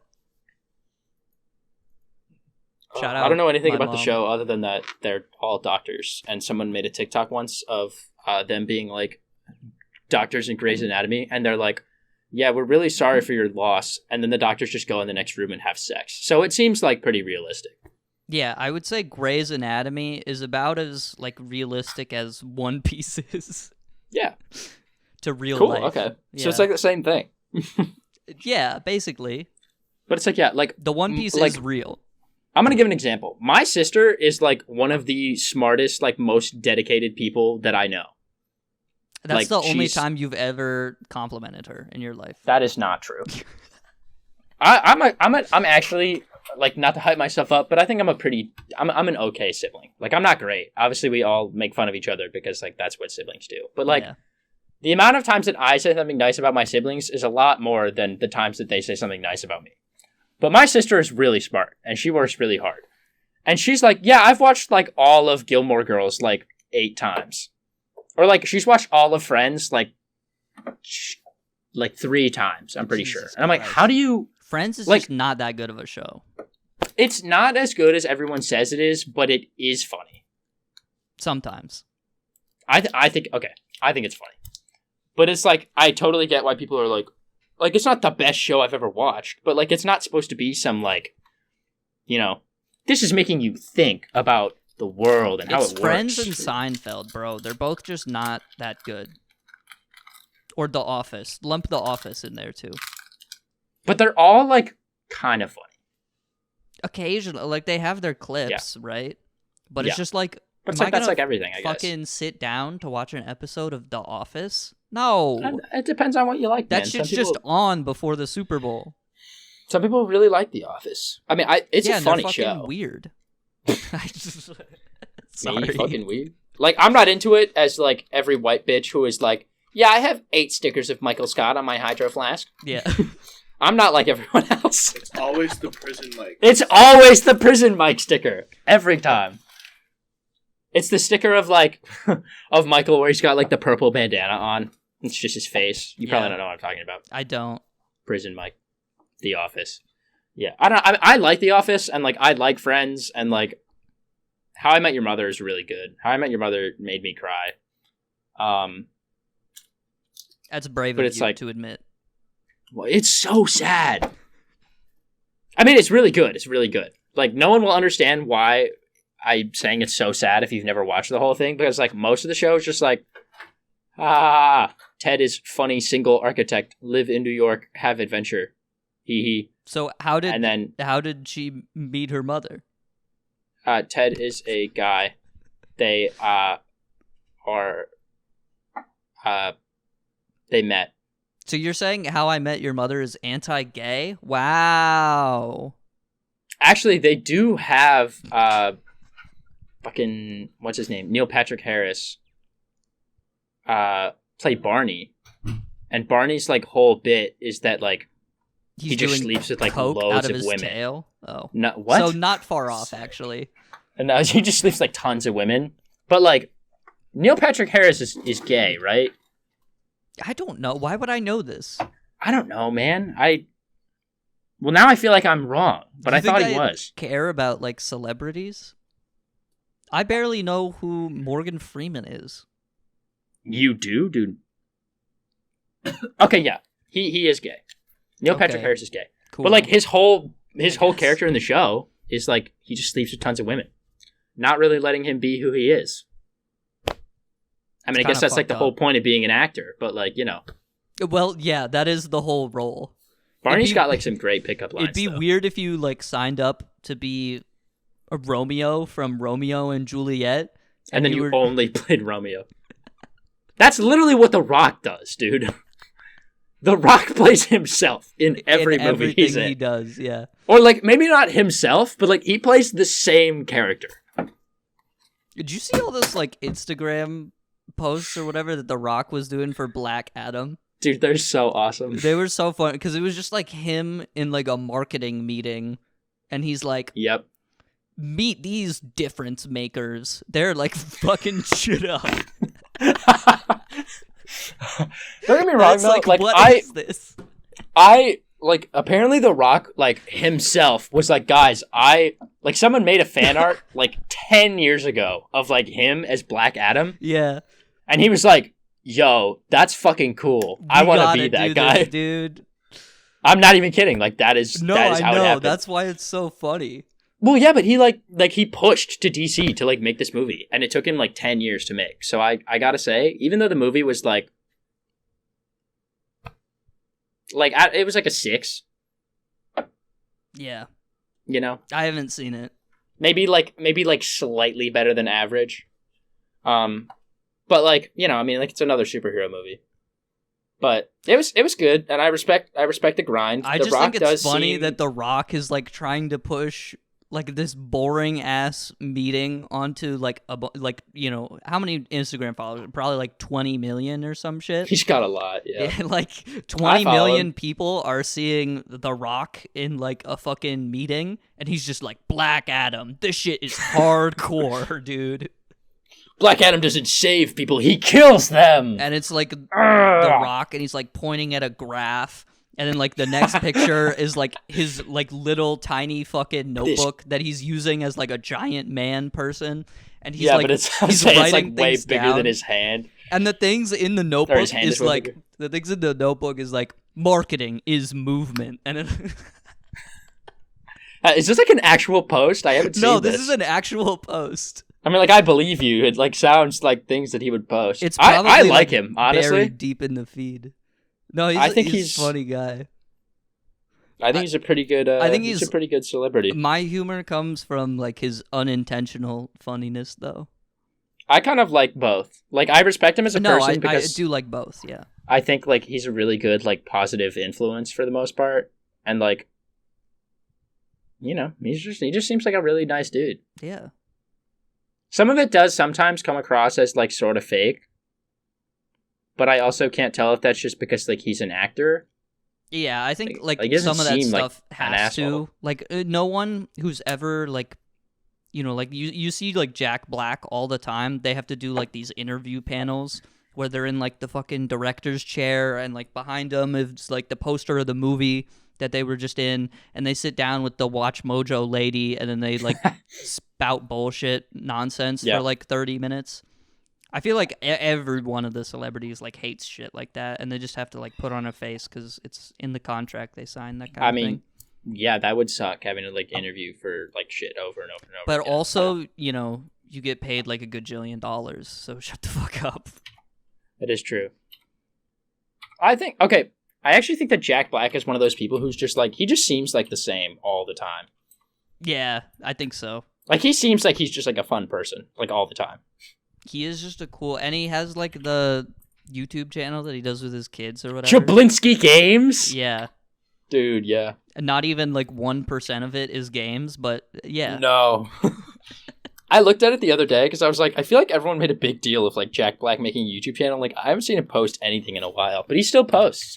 Shout out. I don't know anything about mom. the show other than that they're all doctors. And someone made a TikTok once of them being like doctors in Grey's Anatomy. And they're like, yeah, we're really sorry for your loss. And then the doctors just go in the next room and have sex. So it seems like pretty realistic. Yeah, I would say Grey's Anatomy is about as like realistic as One Piece is. Yeah. To real cool, life. Okay. Yeah. So it's like the same thing. Yeah, basically. But it's like, yeah, like... The One Piece like, is real. I'm going to give an example. My sister is like one of the smartest, like most dedicated people that I know. That's like, the only time you've ever complimented her in your life. That is not true. I'm actually, like, not to hype myself up, but I think I'm an okay sibling. Like, I'm not great. Obviously, we all make fun of each other because, like, that's what siblings do. But, like, the amount of times that I say something nice about my siblings is a lot more than the times that they say something nice about me. But my sister is really smart, and she works really hard. And she's like, yeah, I've watched, like, all of Gilmore Girls, like, 8 times. Or, like, she's watched all of Friends, like 3 times, I'm pretty sure. And I'm like, how do you... Friends is like, just not that good of a show. It's not as good as everyone says it is, but it is funny. Sometimes. I think it's funny. But it's like, I totally get why people are like, it's not the best show I've ever watched, but, like, it's not supposed to be some, like, you know, this is making you think about the world and how it works. It's Friends and Seinfeld, bro. They're both just not that good. Or The Office. Lump The Office in there, too. But they're all, like, kind of funny. Occasionally. Like, they have their clips, right? But it's just like... But it's like, that's like everything, I guess. Fucking sit down to watch an episode of The Office? No. It depends on what you like, man. That shit's just on before the Super Bowl. Some people really like The Office. I mean, it's a funny show. Yeah, fucking weird. Sorry. Me? Fucking weird? Like, I'm not into it as, like, every white bitch who is like, yeah, I have 8 stickers of Michael Scott on my hydro flask. Yeah. I'm not like everyone else. It's always the prison mic. It's always the prison mic sticker. Every time. It's the sticker of, like, of Michael where he's got, like, the purple bandana on. It's just his face. You probably don't know what I'm talking about. I don't. Prison mic. The Office. Yeah. I like The Office, and, like, I like Friends, and, like, How I Met Your Mother is really good. How I Met Your Mother made me cry. That's brave of you to admit. Well, it's so sad. I mean, it's really good. It's really good. Like, no one will understand why I'm saying it's so sad if you've never watched the whole thing, because like most of the show is just like, Ted is funny single architect, live in New York, have adventure, hee hee. So how did she meet her mother? Ted is a guy. They they met. So you're saying How I Met Your Mother is anti-gay? Wow. Actually, they do have fucking what's his name? Neil Patrick Harris play Barney. And Barney's like whole bit is that like he just sleeps with like loads of women. Tail? Oh. No, what? So not far off actually. And he just sleeps like tons of women. But like Neil Patrick Harris is gay, right? I don't know. Why would I know this? I don't know, man. Well, now I feel like I'm wrong, but I thought he was. Care about like celebrities? I barely know who Morgan Freeman is. You do, dude. Okay, yeah, he is gay. Neil Patrick Harris is gay. Cool. But like his whole character in the show is like he just sleeps with tons of women, not really letting him be who he is. I mean, I guess that's like the whole point of being an actor, but like, you know. Well, yeah, that is the whole role. Barney's got like some great pickup lines. It'd be weird if you like signed up to be a Romeo from Romeo and Juliet. And then you only played Romeo. That's literally what The Rock does, dude. The Rock plays himself in every movie he's in. He does, yeah. Or like, maybe not himself, but like he plays the same character. Did you see all those like Instagram posts or whatever that The Rock was doing for Black Adam? Dude, they're so awesome. They were so fun because it was just like him in like a marketing meeting, and he's like, "Yep, meet these difference makers. They're like fucking shit up." Don't get me wrong, though. Like what is this? I like apparently The Rock like himself was like, guys, like someone made a fan art like 10 years ago of like him as Black Adam. Yeah. And he was like, yo, that's fucking cool. I want to be that guy. This, dude. I'm not even kidding. Like that is how it happened. That's why it's so funny. Well, yeah, but he pushed to DC to like make this movie, and it took him like 10 years to make. So I gotta say, even though the movie was like it was like a 6. Yeah. You know? I haven't seen it. Maybe slightly better than average. But like, you know, I mean, like it's another superhero movie. But it was good, and I respect the grind. I just think it's funny that The Rock is like trying to push like this boring ass meeting onto like you know, how many Instagram followers? Probably like 20 million or some shit. He's got a lot, yeah. Like 20 million people are seeing The Rock in like a fucking meeting, and he's just like, Black Adam, this shit is hardcore, dude. Black Adam doesn't save people, he kills them. And it's like The Rock, and he's like pointing at a graph. And then, like, the next picture is, like, his, like, little tiny fucking notebook that he's using as, like, a giant man person. And he's, like, but he's writing way bigger down. than his hand. And the things in the notebook is, like, bigger. The things in the notebook is, like, marketing is movement. And it... Is this, like, an actual post? I haven't seen this. No, this is an actual post. I mean, like, I believe you. It, like, sounds like things that he would post. It's probably, I like him, honestly. Buried deep in the feed. No, I think he's a funny guy. I think he's a pretty good. I think he's a pretty good celebrity. My humor comes from like his unintentional funniness, though. I kind of like both. Like I respect him as a person because I do like both. Yeah, I think like he's a really good like positive influence for the most part, and like, you know, he just seems like a really nice dude. Yeah. Some of it does sometimes come across as like sort of fake. But I also can't tell if that's just because like he's an actor. Yeah, I think like some of that stuff has to like no one who's ever like, you know, like you see like Jack Black all the time. They have to do like these interview panels where they're in like the fucking director's chair, and like behind them is like the poster of the movie that they were just in, and they sit down with the Watch Mojo lady, and then they like spout bullshit nonsense for like 30 minutes. I feel like every one of the celebrities like hates shit like that, and they just have to like put on a face because it's in the contract they signed, that kind of thing. yeah, that would suck having to like interview for like shit over and over and over. But again. also, you know, you get paid like a $1,000,000,000, so shut the fuck up. That is true. I actually think that Jack Black is one of those people who's just like, he just seems like the same all the time. Yeah, I think so. Like, he seems like he's just like a fun person, like all the time. He is just a cool, and he has like the YouTube channel that he does with his kids or whatever. Jablinski Games? Yeah. Dude, yeah. Not even like 1% of it is games, but yeah. No. I looked at it the other day because I was like, I feel like everyone made a big deal of like Jack Black making a YouTube channel. Like, I haven't seen him post anything in a while, but he still posts.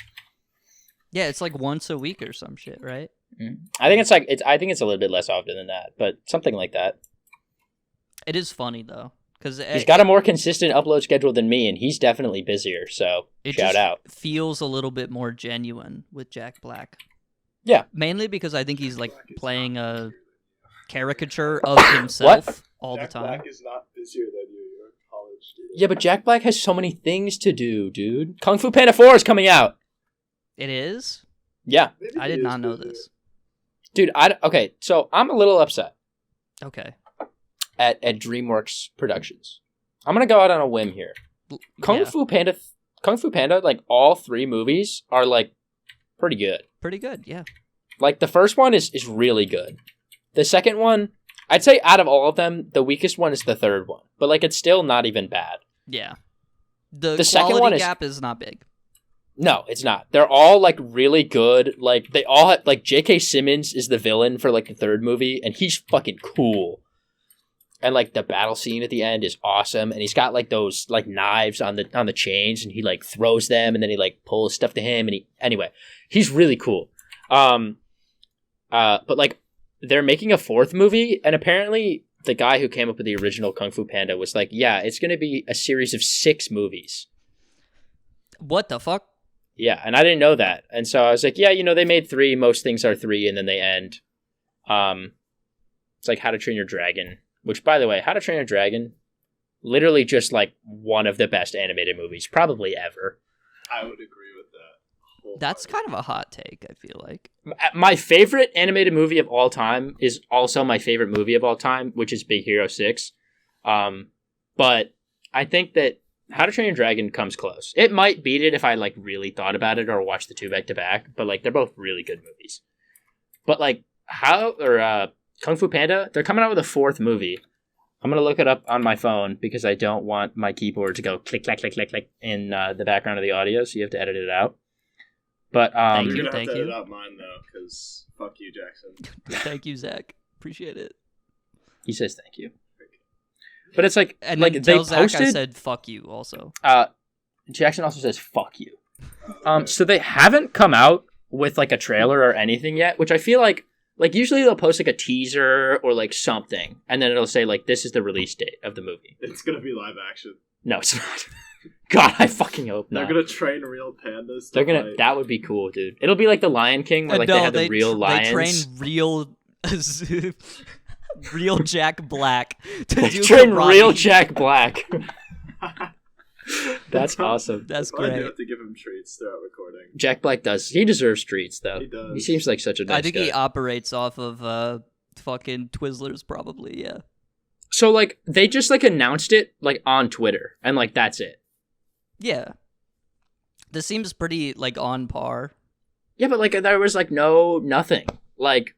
Yeah, it's like once a week or some shit, right? I think it's a little bit less often than that, but something like that. It is funny though, because he's got a more consistent upload schedule than me, and he's definitely busier. So shout out. Feels a little bit more genuine with Jack Black. Yeah, mainly because I think he's like playing a caricature of himself all the time. Jack Black is not busier than you. You're a college student. Yeah, but Jack Black has so many things to do, dude. Kung Fu Panda 4 is coming out. It is? Yeah. Maybe I did not know this. Dude, okay, so I'm a little upset. Okay. At DreamWorks Productions. I'm gonna go out on a whim here. Kung Fu Panda, like all 3 movies are like pretty good. Pretty good, yeah. Like the first one is really good. The second one, I'd say out of all of them, the weakest one is the third one. But like it's still not even bad. Yeah. The second quality one gap is not big. No, it's not. They're all like really good. Like they all have, like J.K. Simmons is the villain for like the third movie, and he's fucking cool. And like the battle scene at the end is awesome, and he's got like those like knives on the chains, and he like throws them, and then he like pulls stuff to him, and he's really cool. But like they're making a 4th movie, and apparently the guy who came up with the original Kung Fu Panda was like, yeah, it's gonna be a series of 6 movies. What the fuck? Yeah, and I didn't know that. And so I was like, yeah, they made 3. Most things are 3, and then they end. It's like How to Train Your Dragon. Which, by the way, How to Train Your Dragon, literally just like one of the best animated movies probably ever. I would agree with that. That's kind of a hot take, I feel like. My favorite animated movie of all time is also my favorite movie of all time, which is Big Hero 6. But I think that How to Train Your Dragon comes close. It might beat it if I like really thought about it or watched the 2 back to back, but like they're both really good movies. But like Kung Fu Panda, they're coming out with a 4th movie. I'm going to look it up on my phone because I don't want my keyboard to go click, click, click, click, click in the background of the audio, so you have to edit it out. But thank you're you, gonna thank have to you. edit out mine though, because fuck you, Jackson. Thank you, Zach. Appreciate it. He says thank you. But it's like, and like then they tell Zach posted. I said fuck you also. Jackson also says fuck you. So they haven't come out with like a trailer or anything yet, which I feel like usually they'll post like a teaser or like something, and then it'll say like this is the release date of the movie. It's gonna be live action. No, it's not. God, I fucking hope not. They're gonna train real pandas. They're gonna. That would be cool, dude. It'll be like the Lion King, where like No, they have the real lions. They train real Jack Black to They do train karate. real Jack Black. That's awesome. That's I do great. have to give him treats throughout recording. Jack Black does. He deserves treats, though. He does. He seems like such a nice I think guy. he operates off of fucking Twizzlers, probably. Yeah. So like they just like announced it like on Twitter, and like that's it. Yeah. This seems pretty like on par. Yeah, but like there was like nothing. Like,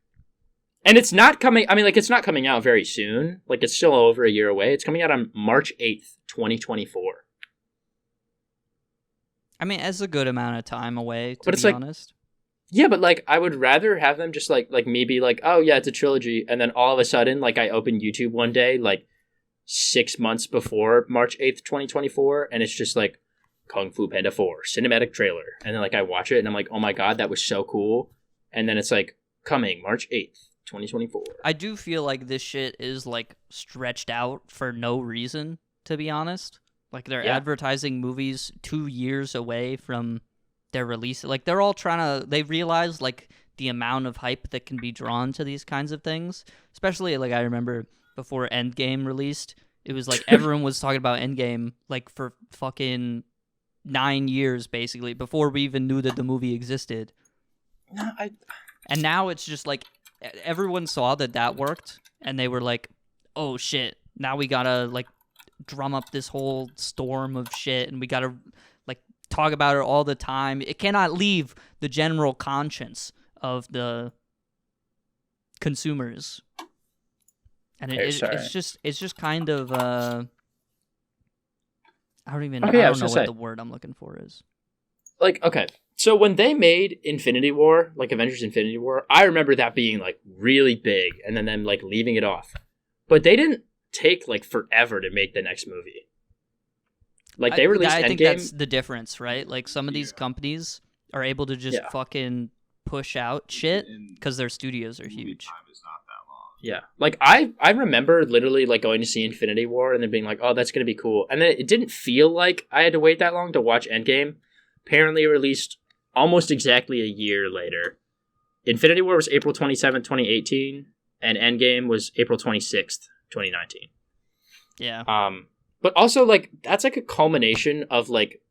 and it's not coming. I mean, like it's not coming out very soon. Like it's still over a year away. It's coming out on March 8th, 2024. I mean, it's a good amount of time away, But to it's be like- honest. Yeah, but like I would rather have them just like me be like, oh yeah, it's a trilogy, and then all of a sudden like I open YouTube one day like 6 months before March 8th, 2024, and it's just like Kung Fu Panda 4 cinematic trailer, and then like I watch it and I'm like, oh my god, that was so cool, and then it's like coming March 8th, 2024. I do feel like this shit is like stretched out for no reason, to be honest. Like they're Yeah. advertising movies 2 years away from their release. Like they're all they realize like the amount of hype that can be drawn to these kinds of things. Especially like I remember before Endgame released, it was like everyone was talking about Endgame like for fucking 9 years basically before we even knew that the movie existed. No, And now it's just like everyone saw that worked, and they were like, "Oh shit! Now we gotta like drum up this whole storm of shit, and we gotta like talk about it all the time. It cannot leave the general conscience of the consumers." And it's just kind of I don't know what the word I'm looking for is. Like, okay, so when they made Infinity War, like Avengers Infinity War, I remember that being like really big, and then them like leaving it off. But they didn't take like forever to make the next movie. Like they released Endgame. I think that's the difference, right? Like some of these companies are able to just fucking push out shit because their studios are huge. Time is not that long. Yeah, like I remember literally like going to see Infinity War and then being like, oh, that's gonna be cool, and then it didn't feel like I had to wait that long to watch Endgame. Apparently released almost exactly a year later. Infinity War was April 27th, 2018, and Endgame was April 26th, 2019. Yeah. But also, like, that's like a culmination of like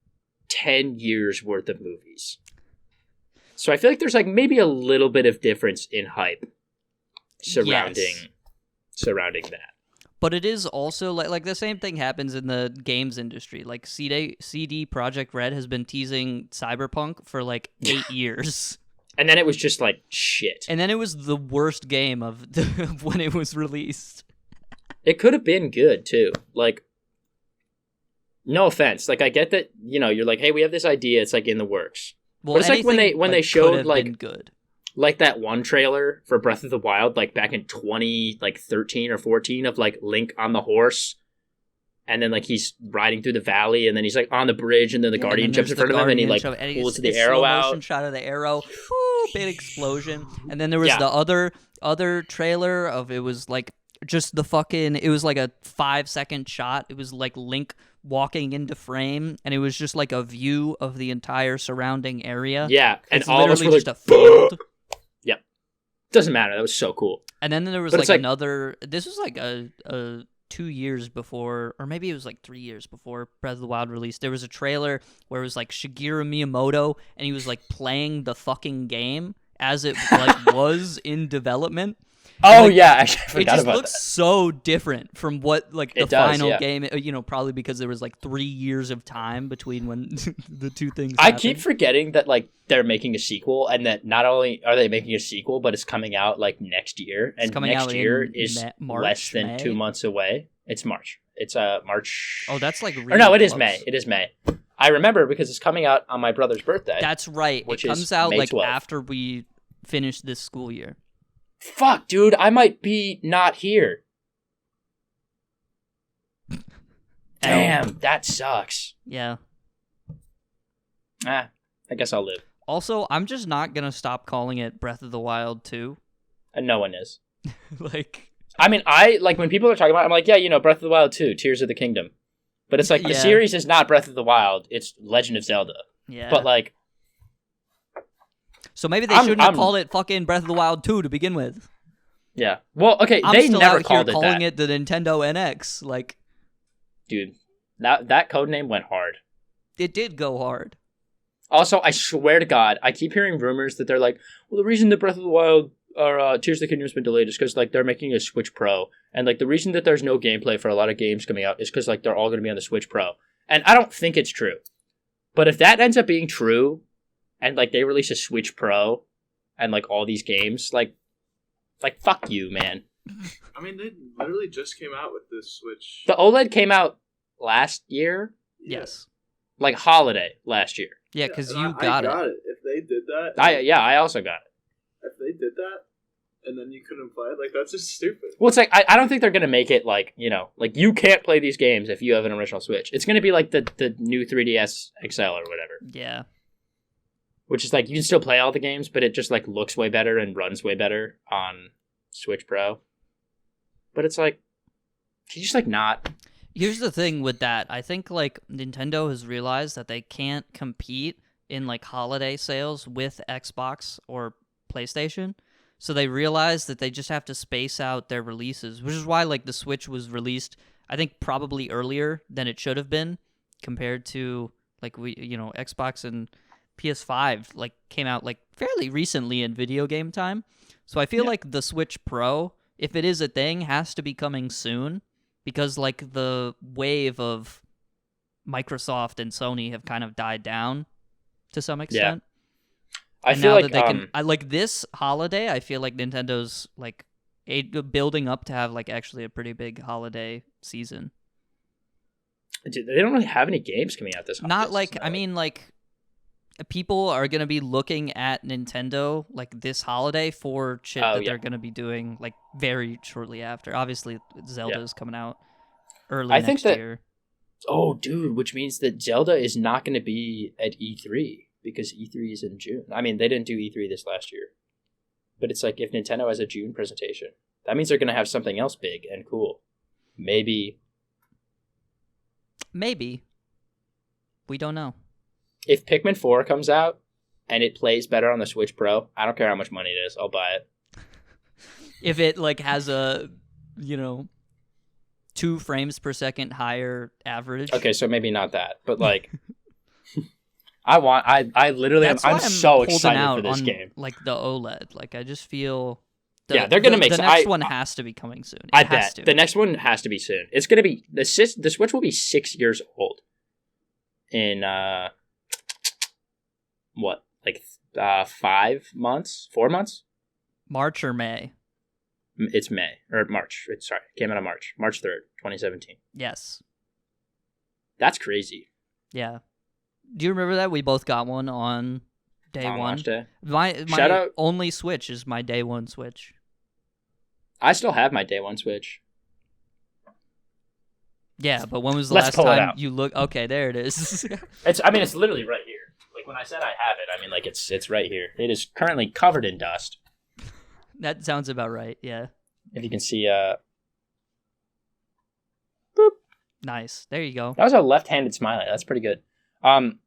10 years worth of movies. So I feel like there's like maybe a little bit of difference in hype surrounding that. But it is also like the same thing happens in the games industry. Like CD Projekt Red has been teasing Cyberpunk for like 8 years. And then it was just like shit. And then it was the worst game of when it was released. It could have been good too. Like, no offense. Like, I get that, you know, you're like, hey, we have this idea. It's like in the works. Well, but it's like when they showed like good. Like that one trailer for Breath of the Wild, like back in 2013 or 14, of like Link on the horse, and then like he's riding through the valley, and then he's like on the bridge, and then the Guardian jumps in front of him, and he like pulls the arrow out. Motion shot of the arrow, woo, big explosion, and then there was the other trailer of it was like just the fucking. It was like a 5-second shot. It was like Link walking into frame, and it was just like a view of the entire surrounding area. Yeah, and it's all of us were just like, a field. Doesn't matter. That was so cool. And then there was like another. This was like a 2 years before, or maybe it was like 3 years before Breath of the Wild released. There was a trailer where it was like Shigeru Miyamoto, and he was like playing the fucking game as it like was in development. Oh, like, yeah, actually, I forgot about that. It just looks so different from what like the final game. You know, probably because there was like 3 years of time between when the two things. I keep forgetting that like they're making a sequel, and that not only are they making a sequel, but it's coming out like next year, and next year is less than 2 months away. It's March. It's March. Oh, that's like really or no, it close. is May. It is May. I remember because it's coming out on my brother's birthday. That's right. It comes out May like 12th. After we finish this school year. Fuck, dude, I might be not here. Damn, that sucks. Yeah. I guess I'll live. Also, I'm just not going to stop calling it Breath of the Wild 2. And no one is. Like, I mean, I like when people are talking about it, I'm like, yeah, you know, Breath of the Wild 2, Tears of the Kingdom. But it's like the series is not Breath of the Wild, it's Legend of Zelda. Yeah. But like, so maybe they shouldn't have called it fucking Breath of the Wild 2 to begin with. Yeah. Well, okay, I'm they still never out called here it calling that. it the Nintendo NX. Like, dude, that codename went hard. It did go hard. Also, I swear to God, I keep hearing rumors that they're like, well, the reason that Breath of the Wild or Tears of the Kingdom has been delayed is because like they're making a Switch Pro, and like the reason that there's no gameplay for a lot of games coming out is because like they're all going to be on the Switch Pro, and I don't think it's true. But if that ends up being true, and like they release a Switch Pro, and like all these games, like fuck you, man. I mean, they literally just came out with this Switch. The OLED came out last year. Yes. Like holiday last year. Yeah, because I got it. If they did that, I also got it. If they did that, and then you couldn't play it, like that's just stupid. Well, it's like I don't think they're gonna make it like, you know, like you can't play these games if you have an original Switch. It's gonna be like the new 3DS XL or whatever. Yeah. Which is like you can still play all the games, but it just like looks way better and runs way better on Switch Pro. But it's like, can you just like not? Here's the thing with that. I think like Nintendo has realized that they can't compete in like holiday sales with Xbox or PlayStation. So they realized that they just have to space out their releases, which is why like the Switch was released, I think probably earlier than it should have been compared to like Xbox and PS5 like came out like fairly recently in video game time. So I feel like the Switch Pro, if it is a thing, has to be coming soon because like the wave of Microsoft and Sony have kind of died down to some extent. I And feel now like that they can, I like this holiday. I feel like Nintendo's like building up to have like actually a pretty big holiday season. dude, they don't really have any games coming out this holiday. Not like I mean like people are gonna be looking at Nintendo like this holiday for shit that they're gonna be doing like very shortly after. Obviously, Zelda's coming out early next year. Oh, dude, which means that Zelda is not going to be at E3 because E3 is in June. I mean, they didn't do E3 this last year. But it's like if Nintendo has a June presentation, that means they're going to have something else big and cool. Maybe. We don't know. If Pikmin 4 comes out and it plays better on the Switch Pro, I don't care how much money it is. I'll buy it. If it like has a, 2 frames per second higher average. Okay, so maybe not that, but like I literally I'm so excited for this game. Like the OLED. Like I just feel they're going to make the next one has to be coming soon. I bet. The next one has to be soon. It's going to be the Switch will be 6 years old in 5 months? 4 months? March or May? It's May or March. Sorry, it came out on March 3rd, 2017. Yes. That's crazy. Yeah. Do you remember that we both got one on day one? Launch day. My Shout out. only Switch is my day one Switch. I still have my day one Switch. Yeah, but when was the Let's last pull it time out. you look? Okay, there it is. It's literally right here. Like when I said I have it, I mean like it's right here. It is currently covered in dust. That sounds about right. Yeah. If you can see, boop. Nice. There you go. That was a left-handed smiley. That's pretty good. I don't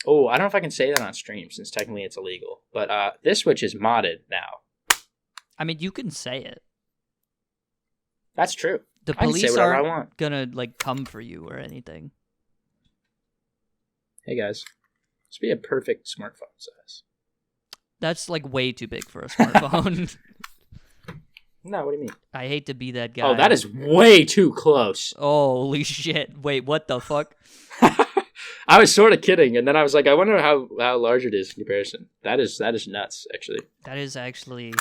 know if I can say that on stream since technically it's illegal. But this Switch is modded now. I mean, you can say it. That's true. The I can say police whatever I aren't want. gonna like come for you or anything. Hey guys, this would be a perfect smartphone size. That's like way too big for a smartphone. No, what do you mean? I hate to be that guy. Oh, that is way too close. Holy shit. Wait, what the fuck? I was sort of kidding, and then I was like, I wonder how large it is in comparison. That is nuts, actually. That is actually...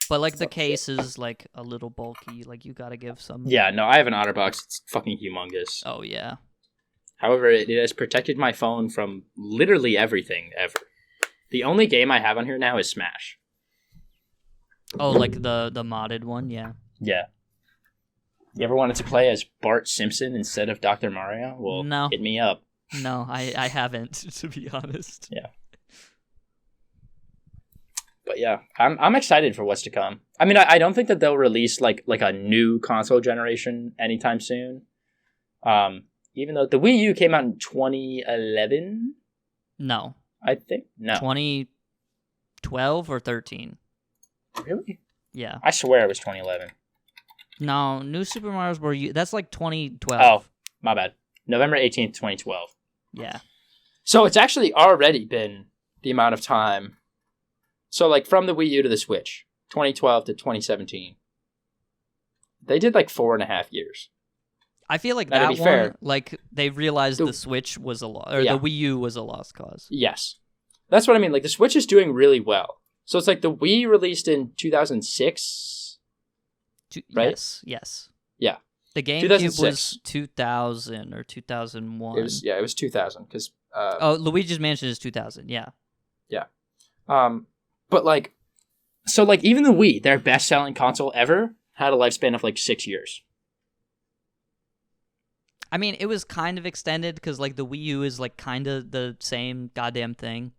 But, like, the case is, like, a little bulky. Like, you gotta give some... Yeah, no, I have an OtterBox. It's fucking humongous. Oh, yeah. However, it has protected my phone from literally everything ever. The only game I have on here now is Smash. Oh, like the modded one? Yeah. Yeah. You ever wanted to play as Bart Simpson instead of Dr. Mario? Well, no. Hit me up. No, I haven't, to be honest. Yeah. But yeah, I'm excited for what's to come. I mean, I don't think that they'll release like a new console generation anytime soon. Even though the Wii U came out in 2011? No. I think no. 2012 or 13. Really? Yeah. I swear it was 2011. No, New Super Mario Bros. That's like 2012. Oh, my bad. November 18th, 2012. Yeah. So it's actually already been the amount of time. So like from the Wii U to the Switch, 2012 to 2017. They did like 4.5 years. I feel like Now, to that be one, fair, like they realized the Switch was a loss, or Yeah. the Wii U was a lost cause. Yes. That's what I mean. Like the Switch is doing really well. So it's like the Wii released in 2006. Right? Yes. Yeah. The GameCube 2006. was 2000 or 2001. It was 2000 because Luigi's Mansion is 2000. Yeah. But like, so like even the Wii, their best selling console ever, had a lifespan of like 6 years. I mean, it was kind of extended because like the Wii U is like kind of the same goddamn thing.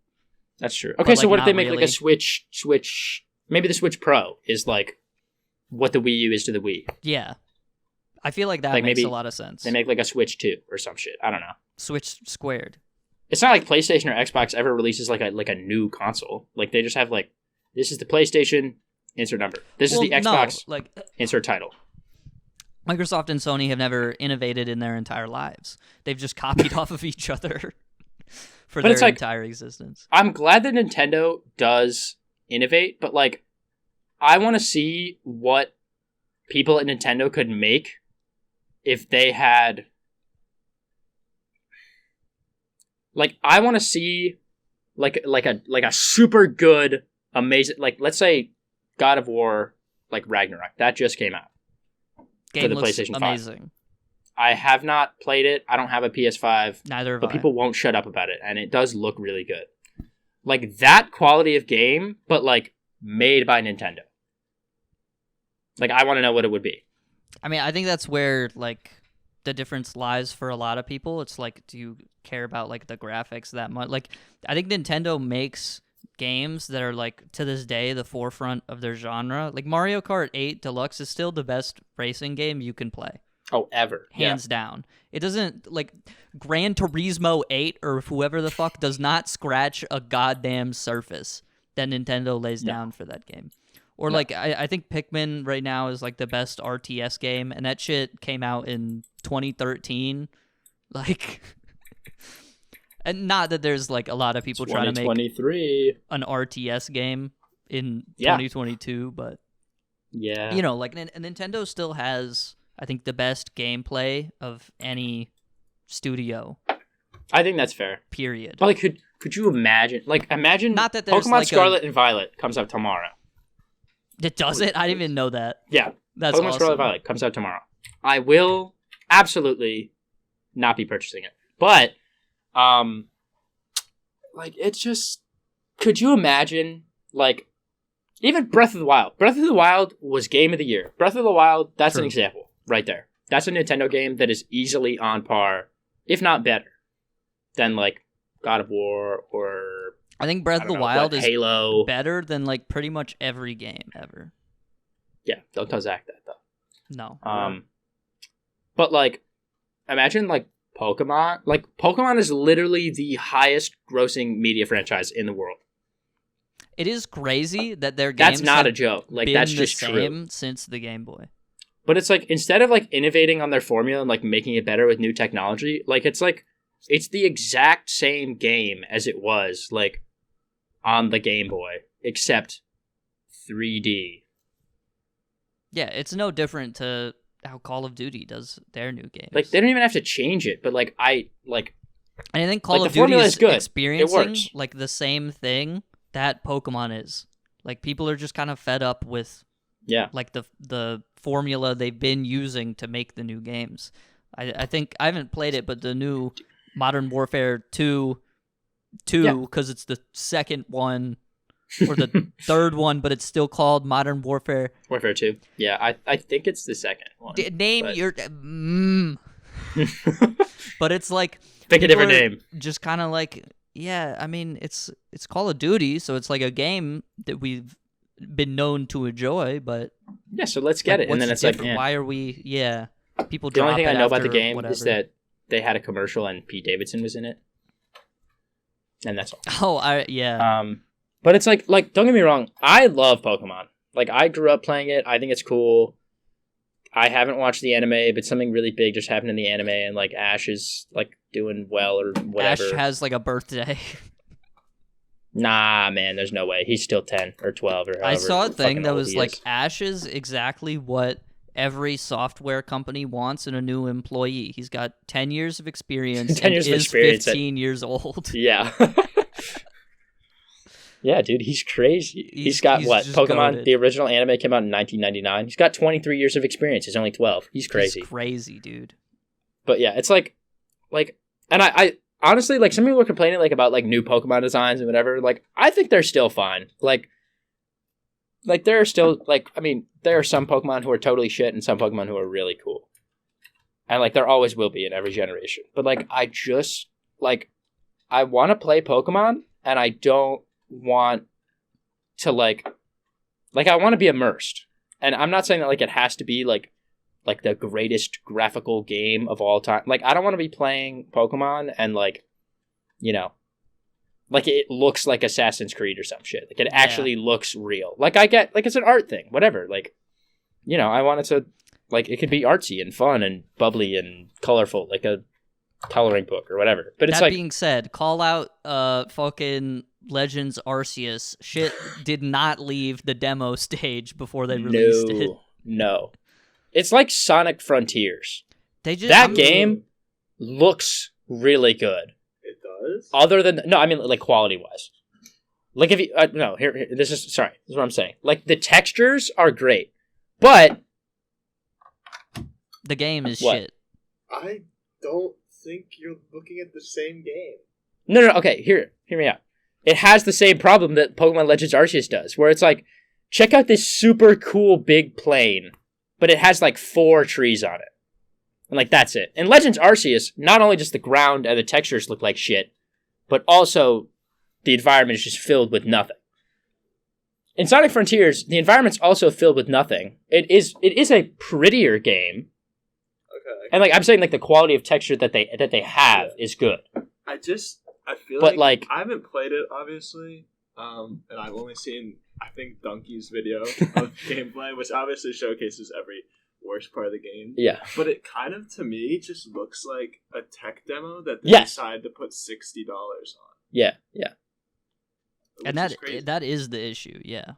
That's true. Okay, so like, what if they not make like really. a Switch? Maybe the Switch Pro is like what the Wii U is to the Wii. Yeah. I feel like that Like, makes maybe a lot of sense. They make like a Switch 2 or some shit. I don't know. Switch squared. It's not like PlayStation or Xbox ever releases like a new console. Like they just have like, this is the PlayStation, insert number. This is the Xbox, No, like insert title. Microsoft and Sony have never innovated in their entire lives. They've just copied off of each other. for But their it's like- entire existence. I'm glad that Nintendo does innovate, but like, I want to see what people at Nintendo could make if they had. Like, I want to see like a super good, amazing, like, let's say God of War, like Ragnarok, that just came out. Game the looks PlayStation 5. amazing. I have not played it. I don't have a PS5, Neither have but I. people won't shut up about it, and it does look really good. Like, that quality of game, but like made by Nintendo. Like, I want to know what it would be. I mean, I think that's where like the difference lies for a lot of people. It's like, do you care about like the graphics that much? Like, I think Nintendo makes games that are like to this day the forefront of their genre. Like Mario Kart 8 Deluxe is still the best racing game you can play. Oh, ever. Hands down. It doesn't, like, Gran Turismo 8 or whoever the fuck does not scratch a goddamn surface that Nintendo lays down for that game. Or, like, I think Pikmin right now is, like, the best RTS game, and that shit came out in 2013. Like, and not that there's, like, a lot of people trying to make 2023. an RTS game in Yeah. 2022, but, Yeah. you know, like, Nintendo still has, I think, the best gameplay of any studio, I think that's fair. period. But like, could you imagine? Like, imagine Not that there's, Pokemon like, Scarlet and Violet comes out tomorrow. It does it? I didn't even know that. Yeah, That's Pokemon awesome. Scarlet and Violet comes out tomorrow. I will absolutely not be purchasing it. But, like, it's just, could you imagine, like, even Breath of the Wild? Breath of the Wild was Game of the Year. Breath of the Wild, that's an True. example right there. That's a Nintendo game that is easily on par, if not better, than, like, God of War or I think Breath I of don't the know, Wild what, is Halo. better than, like, pretty much every game ever. Yeah, don't tell Zach that, though. No. But like, imagine like Pokemon. Like, Pokemon is literally the highest grossing media franchise in the world. It is crazy that their games That's not have a joke. Like, been that's the just true. same since the Game Boy. But it's like, instead of like innovating on their formula and like making it better with new technology, like it's the exact same game as it was like on the Game Boy, except 3D. Yeah, it's no different to how Call of Duty does their new games. Like, they don't even have to change it, but like and I think Call like, of the Duty formula is is good. It experiencing works. like the same thing that Pokemon is. Like, people are just kind of fed up with yeah. like the formula they've been using to make the new games. I think I haven't played it, but the new Modern Warfare 2 Yeah. because it's the second one or the third one, but it's still called Modern Warfare. Warfare 2. Yeah, I think it's the second one. Name but- your but it's like Pick a people different are name. just kind of like, yeah, I mean, it's Call of Duty, so it's like a game that we've been known to enjoy, but Yeah, so let's get like, it. And then what's it's like, different? eh. Why are we? Yeah, people. The only drop thing I it know about the after game whatever. is that they had a commercial and Pete Davidson was in it, and that's all. Oh, yeah. But it's like don't get me wrong, I love Pokemon. Like, I grew up playing it. I think it's cool. I haven't watched the anime, but something really big just happened in the anime, and like Ash is like doing well or whatever. Ash has like a birthday. Nah, man, there's no way. He's still 10 or 12 or however. I saw a thing fucking that old was he like is. Ash is exactly what every software company wants in a new employee. He's got 10 years of experience 10 and years of is experience 15 years old. Yeah. Yeah, dude, he's crazy. He's got he's what? just Pokemon, goated. the original anime came out in 1999. He's got 23 years of experience. He's only 12. He's crazy. He's crazy, dude. But yeah, it's like, and I honestly, like, some people were complaining like about like new Pokemon designs and whatever. Like, I think they're still fine. Like there are still like, I mean, there are some Pokemon who are totally shit and some Pokemon who are really cool. And like, there always will be in every generation. But like, I just like, I want to play Pokemon and I don't want to like I want to be immersed. And I'm not saying that like it has to be like the greatest graphical game of all time. Like, I don't want to be playing Pokemon and like, you know, like it looks like Assassin's Creed or some shit. Like, it actually looks real. Like, I get like it's an art thing, whatever. Like, you know, I want it to like, it could be artsy and fun and bubbly and colorful, like a coloring book or whatever. But it's that like, being said, call out fucking Legends Arceus. Shit did not leave the demo stage before they released it. No. It's like Sonic Frontiers. That game looks really good. It does? Other than, no, I mean, like, quality-wise. Like, if you, no, here, this is what I'm saying. Like, the textures are great, but the game is what? shit. I don't think you're looking at the same game. No, okay, hear me out. It has the same problem that Pokemon Legends Arceus does, where it's like, check out this super cool big plane, but it has, like, 4 trees on it. And, like, that's it. In Legends Arceus, not only does the ground and the textures look like shit, but also the environment is just filled with nothing. In Sonic Frontiers, the environment's also filled with nothing. It is a prettier game. Okay. And, like, I'm saying, like, the quality of texture that they have is good. I feel But, like like, I haven't played it, obviously, and I've only seen, I think, Donkey's video of gameplay, which obviously showcases every worst part of the game. Yeah. But it kind of, to me, just looks like a tech demo that they Yes. decided to put $60 on. Yeah. And which is crazy. that is the issue, yeah.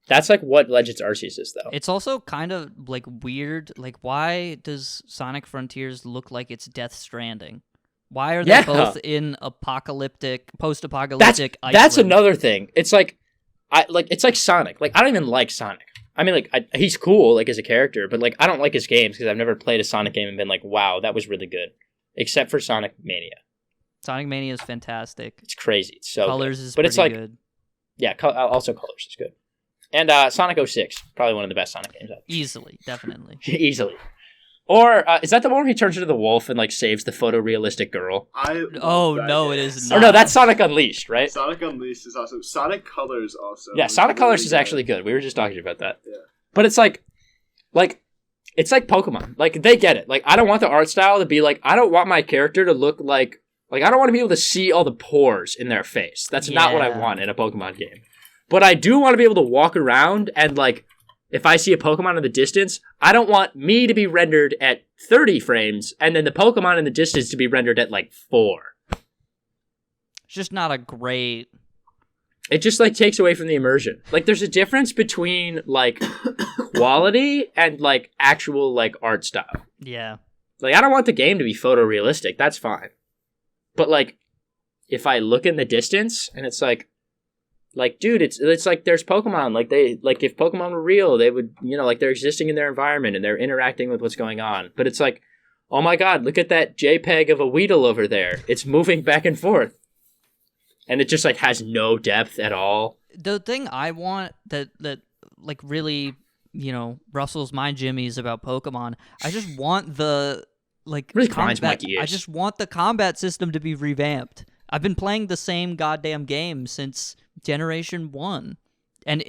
That's, like, what Legends Arceus is, though. It's also kind of, like, weird. Like, why does Sonic Frontiers look like it's Death Stranding? Why are they both in post-apocalyptic Iceland? That's another thing. It's like, it's like Sonic. Like, I don't even like Sonic. I mean, like, he's cool, like, as a character, but, like, I don't like his games because I've never played a Sonic game and been like, wow, that was really good. Except for Sonic Mania. Sonic Mania is fantastic. It's crazy. It's so Colors good. is but pretty it's like, good. Yeah, also Colors is good. And Sonic 06, probably one of the best Sonic games ever. Easily, definitely. Easily. Or, is that the one where he turns into the wolf and, like, saves the photorealistic girl? Oh, no, it is not. Or no, that's Sonic Unleashed, right? Sonic Unleashed is awesome. Sonic Colors also. Yeah, Sonic Colors is actually good. We were just talking about that. Yeah. But it's like, it's like Pokemon. Like, they get it. Like, I don't want the art style to be like, I don't want my character to look like, I don't want to be able to see all the pores in their face. That's not what I want in a Pokemon game. But I do want to be able to walk around and, like, if I see a Pokemon in the distance, I don't want me to be rendered at 30 frames and then the Pokemon in the distance to be rendered at, like, 4. It's just not a great... It just, like, takes away from the immersion. Like, there's a difference between, like, quality and, like, actual, like, art style. Yeah. Like, I don't want the game to be photorealistic. That's fine. But, like, if I look in the distance and it's like, dude, it's like there's Pokemon. Like, if Pokemon were real, they would, like, they're existing in their environment and they're interacting with what's going on. But it's like, oh my god, look at that JPEG of a Weedle over there. It's moving back and forth. And it just, like, has no depth at all. The thing I want that like, really, rustles my jimmies about Pokemon, I just want the, like, really grinds my gears. I just want the combat system to be revamped. I've been playing the same goddamn game since Generation 1. And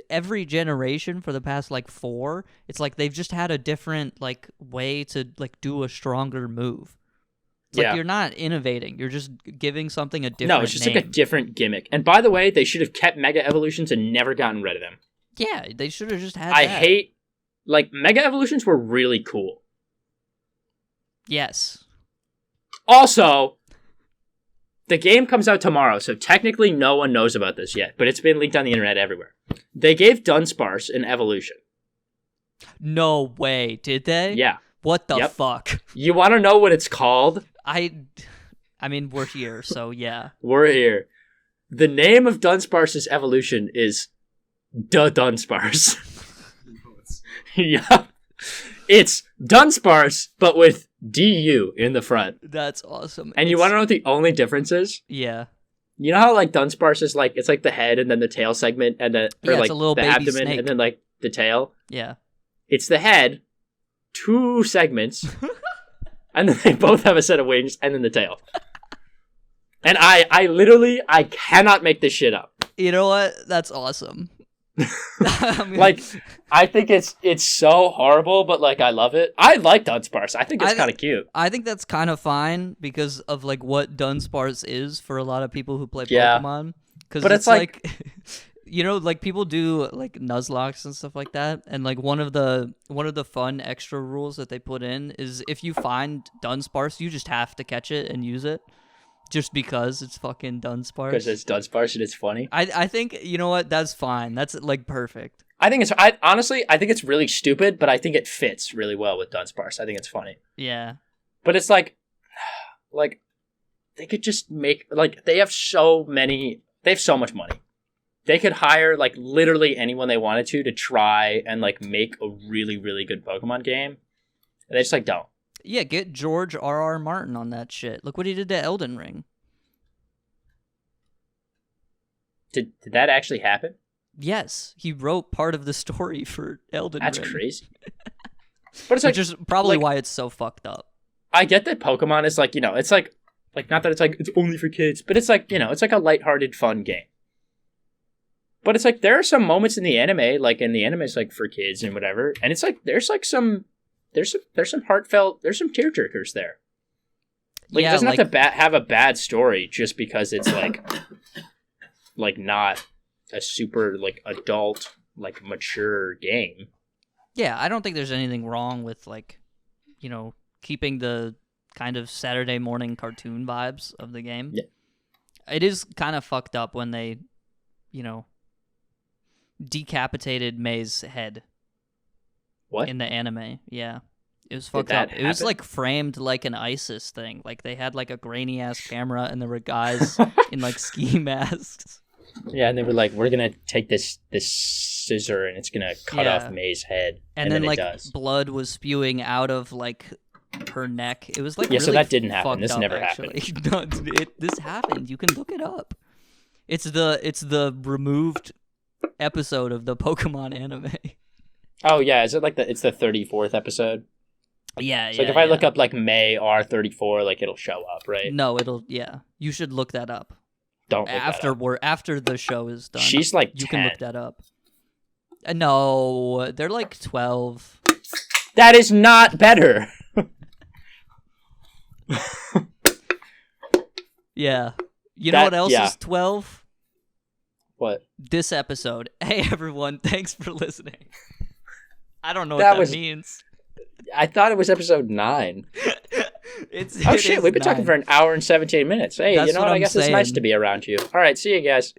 every generation for the past, like, 4, it's like they've just had a different, like, way to, like, do a stronger move. It's like you're not innovating. You're just giving something a different name. No, it's just like a different gimmick. And by the way, they should have kept Mega Evolutions and never gotten rid of them. Yeah, they should have just had I that. hate... Like, Mega Evolutions were really cool. Yes. Also, the game comes out tomorrow, so technically no one knows about this yet, but it's been leaked on the internet everywhere. They gave Dunsparce an evolution. No way, did they? Yeah. What the fuck? You want to know what it's called? I mean, we're here, so yeah. We're here. The name of Dunsparce's evolution is Dunsparce. Yeah. It's Dunsparce, but with DU in the front. That's awesome. And you want to know what the only difference is? Yeah. You know how, like, Dunsparce is, like, it's like the head and then the tail segment and like, it's a little the baby abdomen snake. and then, like, the tail? Yeah. It's the head, 2 segments, and then they both have a set of wings, and then the tail. And I literally cannot make this shit up. You know what? That's awesome. Like, I think it's so horrible, but, like, I love it. I like Dunsparce. I think it's kind of cute. I think that's kind of fine because of, like, what Dunsparce is for a lot of people who play Pokemon. But it's like You know, like people do like Nuzlocks and stuff like that, and like one of the fun extra rules that they put in is if you find dunsparce, you just have to catch it and use it, just because it's fucking dunsparce. Because it's dunsparce and it's funny. I think, you know what, that's fine. That's like perfect. Honestly, I think it's really stupid, but I think it fits really well with dunsparce. I think it's funny. Yeah. But it's like they could just make, like, they have so much money. They could hire like literally anyone they wanted to try and like make a really, really good Pokemon game. And they just like don't. Yeah, get George R.R. Martin on that shit. Look what he did to Elden Ring. Did that actually happen? Yes, he wrote part of the story for Elden Ring. That's crazy. But it's like, which is probably like, why it's so fucked up. I get that Pokemon is like, you know, it's like not that it's like it's only for kids, but it's like, you know, it's like a lighthearted, fun game. But it's like there are some moments in the anime, like in the anime is like for kids and whatever, and it's like there's some heartfelt, there's some tearjerkers there. Like Yeah, it doesn't like, have to have a bad story just because it's like not a super like adult, like mature game. yeah, I don't think there's anything wrong with like, you know, keeping the kind of Saturday morning cartoon vibes of the game. Yeah. It is kind of fucked up when they, you know, decapitated May's head. What? In the anime. Yeah. It was fucked that up. It was happen? like framed like an ISIS thing. Like they had like a grainy ass camera and there were guys in like ski masks. Yeah, and they were like, we're gonna take this scissor and it's gonna cut off May's head. And then like it does. blood was spewing out of like her neck. It was like so really that didn't happen. fucked This up, never actually. No, this happened. You can look it up. It's the removed episode of the Pokemon anime. Oh yeah, is it like it's the 34th episode? Yeah, So like if I look up like May R34, like it'll show up, right? No, you should look that up. Don't look After the show is done. She's like 10. You can look that up. No, they're like 12. That is not better. Yeah. You know what else is 12? What? This episode. Hey everyone, thanks for listening. I don't know what that means. I thought it was episode 9. We've been talking for an hour and 17 minutes. Hey, you know what? I guess it's nice to be around you. All right, see you guys.